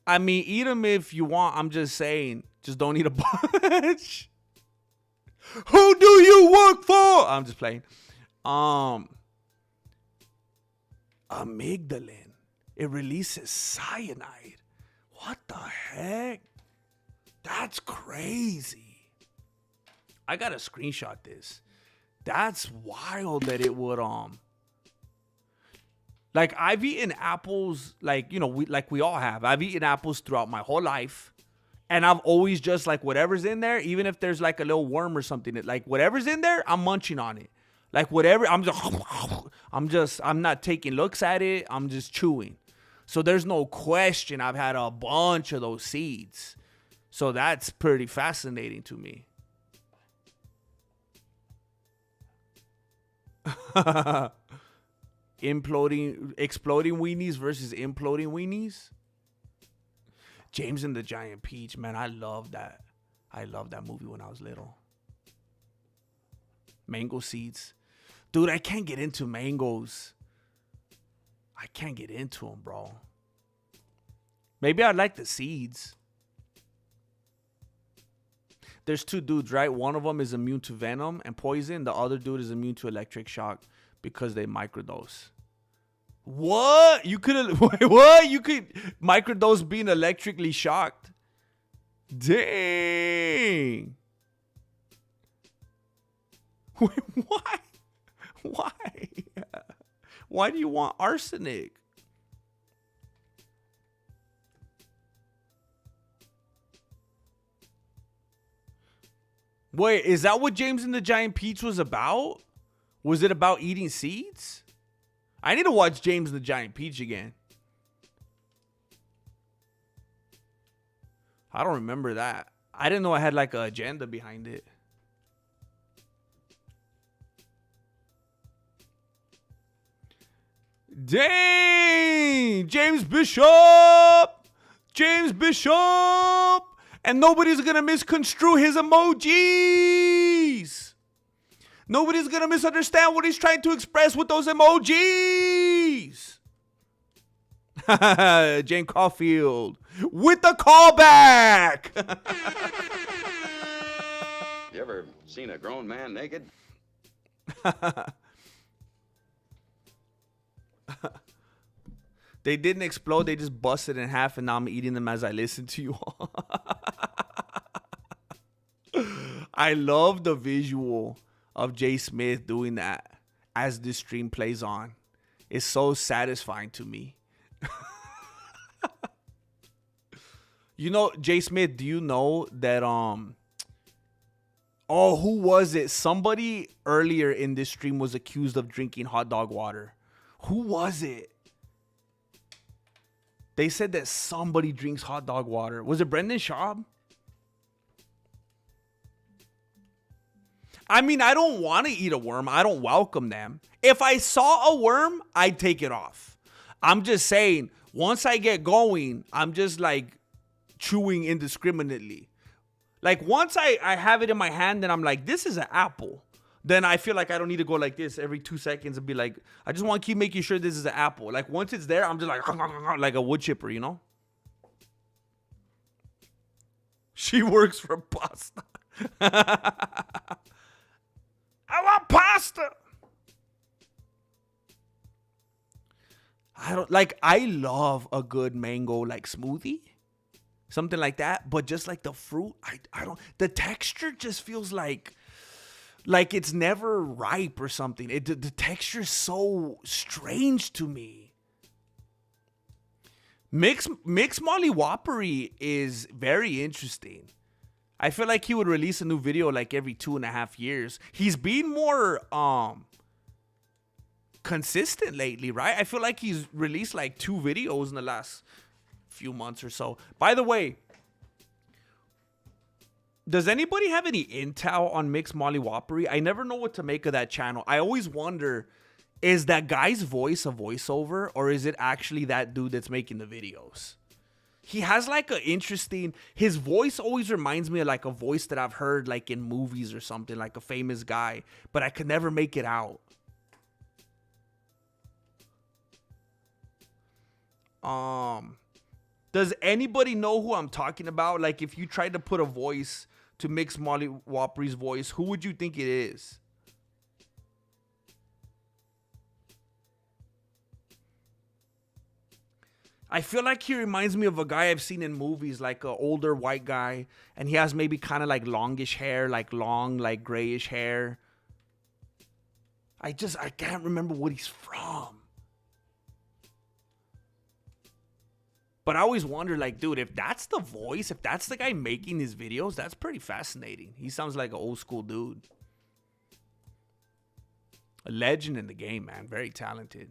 Speaker 1: I mean, eat them if you want. I'm just saying, just don't eat a bunch. Who do you work for? I'm just playing. Amygdalin. It releases cyanide. What the heck? That's crazy. I gotta screenshot this. That's wild that it would like, I've eaten apples, like, you know, we all have. I've eaten apples throughout my whole life, and I've always just like whatever's in there, even if there's like a little worm or something, like whatever's in there, I'm munching on it. Like whatever, I'm not taking looks at it. I'm just chewing. So there's no question I've had a bunch of those seeds. So that's pretty fascinating to me. Exploding weenies versus imploding weenies. James and the Giant Peach, man, I love that. I loved that movie when I was little. Mango seeds. Dude, I can't get into mangoes. I can't get into them, bro. Maybe I like the seeds. There's two dudes, right? One of them is immune to venom and poison. The other dude is immune to electric shock because they microdose. What? You could what? You could microdose being electrically shocked? Dang. Wait, why? Why? Why do you want arsenic? Wait, is that what James and the Giant Peach was about? Was it about eating seeds? I need to watch James and the Giant Peach again. I don't remember that. I didn't know I had like an agenda behind it. Dang! James Bishop! James Bishop! And nobody's gonna misconstrue his emojis! Nobody's gonna misunderstand what he's trying to express with those emojis! Jane Caulfield with the callback!
Speaker 6: You ever seen a grown man naked?
Speaker 1: They didn't explode. They just busted in half, and now I'm eating them as I listen to you all. I love the visual of Jay Smith doing that as this stream plays on. It's so satisfying to me. You know, Jay Smith, do you know that Oh, who was it? Somebody earlier in this stream was accused of drinking hot dog water. Who was it? They said that somebody drinks hot dog water. Was it Brendan Schaub? I mean, I don't want to eat a worm. I don't welcome them. If I saw a worm, I'd take it off. I'm just saying, once I get going, I'm just like chewing indiscriminately. Like once I have it in my hand and I'm like, this is an apple. Then I feel like I don't need to go like this every 2 seconds and be like, I just want to keep making sure this is an apple. Like once it's there, I'm just like a wood chipper, you know? She works for pasta. I want pasta. I love a good mango like smoothie. Something like that, but just like the fruit, I don't, the texture just feels like it's never ripe or something. The texture is so strange to me. Mixed Molly Whoppery is very interesting. I feel like he would release a new video like every 2.5 years. He's been more consistent lately, right? I feel like he's released like 2 videos in the last few months or so. By the way, does anybody have any intel on Mixed Molly Whoppery? I never know what to make of that channel. I always wonder, is that guy's voice a voiceover or is it actually that dude that's making the videos? He has like a interesting, his voice always reminds me of like a voice that I've heard like in movies or something, like a famous guy, but I could never make it out. Does anybody know who I'm talking about? Like if you tried to put a voice to Mixed Molly Whoppery's voice, who would you think it is? I feel like he reminds me of a guy I've seen in movies, like an older white guy, and he has maybe kind of like longish hair, like long, like grayish hair. I can't remember what he's from. But I always wonder, like, dude, if that's the voice, if that's the guy making his videos, that's pretty fascinating. He sounds like an old school dude. A legend in the game, man. Very talented.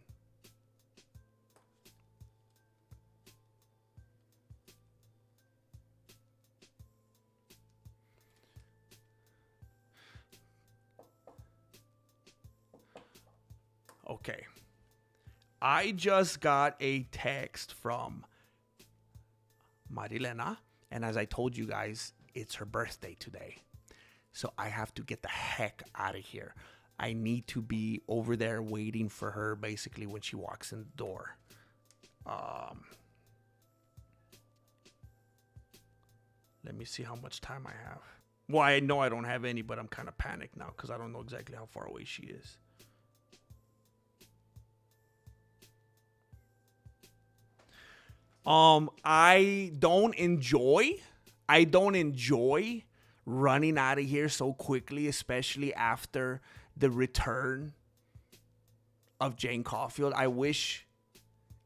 Speaker 1: Okay. I just got a text from Marilena, and as I told you guys, it's her birthday today. So I have to get the heck out of here. I need to be over there waiting for her basically when she walks in the door. Let me see how much time I have. Well, I know I don't have any, but I'm kind of panicked now because I don't know exactly how far away she is. I don't enjoy running out of here so quickly, especially after the return of Jane Caulfield. I wish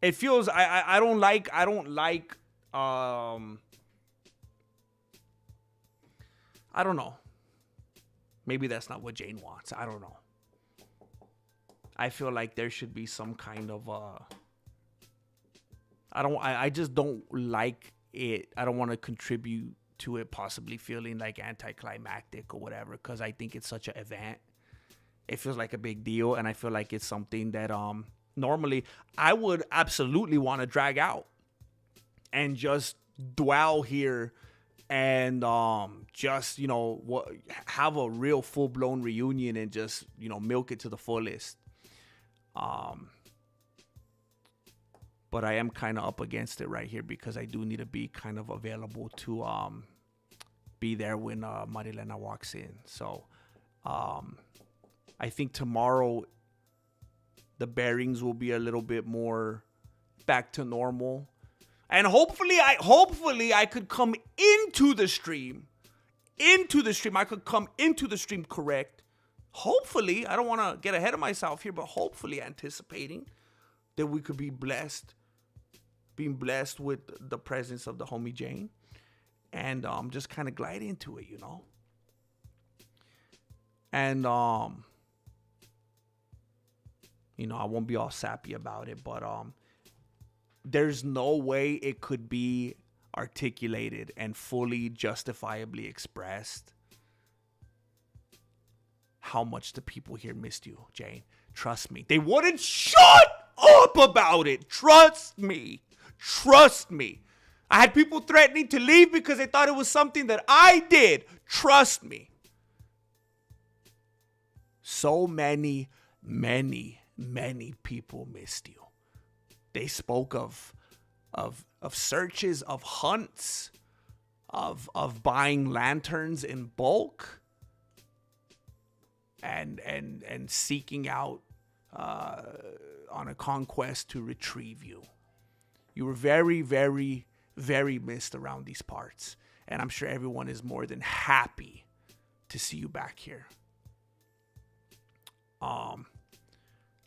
Speaker 1: it feels I don't like I don't know. Maybe that's not what Jane wants. I don't know. I feel like there should be some kind of I just don't like it. I don't want to contribute to it possibly feeling like anticlimactic or whatever, because I think it's such an event. It feels like a big deal, and I feel like it's something that normally I would absolutely want to drag out and just dwell here and just, you know, have a real full-blown reunion and just, you know, milk it to the fullest. But I am kind of up against it right here because I do need to be kind of available to be there when Marilena walks in. So I think tomorrow the bearings will be a little bit more back to normal. And hopefully I could come into the stream. I could come into the stream correct. Hopefully, I don't want to get ahead of myself here, but hopefully anticipating that we could be blessed. Being blessed with the presence of the homie Jane, and just kind of glide into it, you know. And, you know, I won't be all sappy about it, but there's no way it could be articulated and fully justifiably expressed how much the people here missed you, Jane. Trust me. They wouldn't shut up about it. Trust me. Trust me. I had people threatening to leave because they thought it was something that I did. Trust me. So many people missed you. They spoke of searches, of hunts, of buying lanterns in bulk, and seeking out on a conquest to retrieve you. You were very, very, very missed around these parts, and I'm sure everyone is more than happy to see you back here.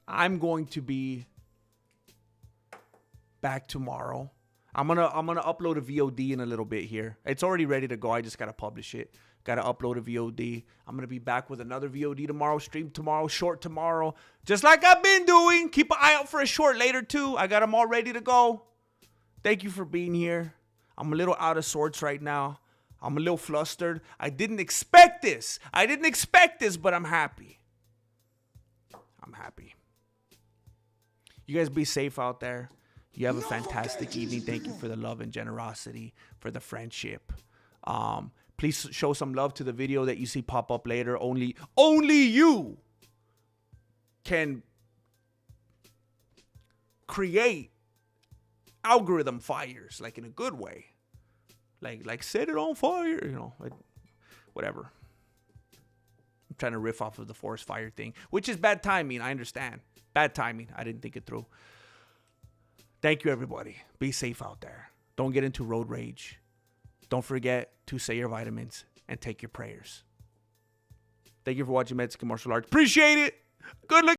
Speaker 1: I'm going to be back tomorrow. I'm gonna upload a VOD in a little bit here. It's already ready to go. I just gotta publish it. Gotta upload a VOD. I'm gonna be back with another VOD tomorrow. Stream tomorrow. Short tomorrow. Just like I've been doing. Keep an eye out for a short later too. I got them all ready to go. Thank you for being here. I'm a little out of sorts right now. I'm a little flustered. I didn't expect this, but I'm happy. You guys be safe out there. You have a fantastic evening. Thank you for the love and generosity, for the friendship. Please show some love to the video that you see pop up later. Only you can create algorithm fires, like in a good way. Like set it on fire, you know, like whatever. I'm trying to riff off of the forest fire thing, which is bad timing. I understand. Bad timing. I didn't think it through. Thank you, everybody. Be safe out there. Don't get into road rage. Don't forget to say your vitamins and take your prayers. Thank you for watching Mexican Martial Arts. Appreciate it. Good luck.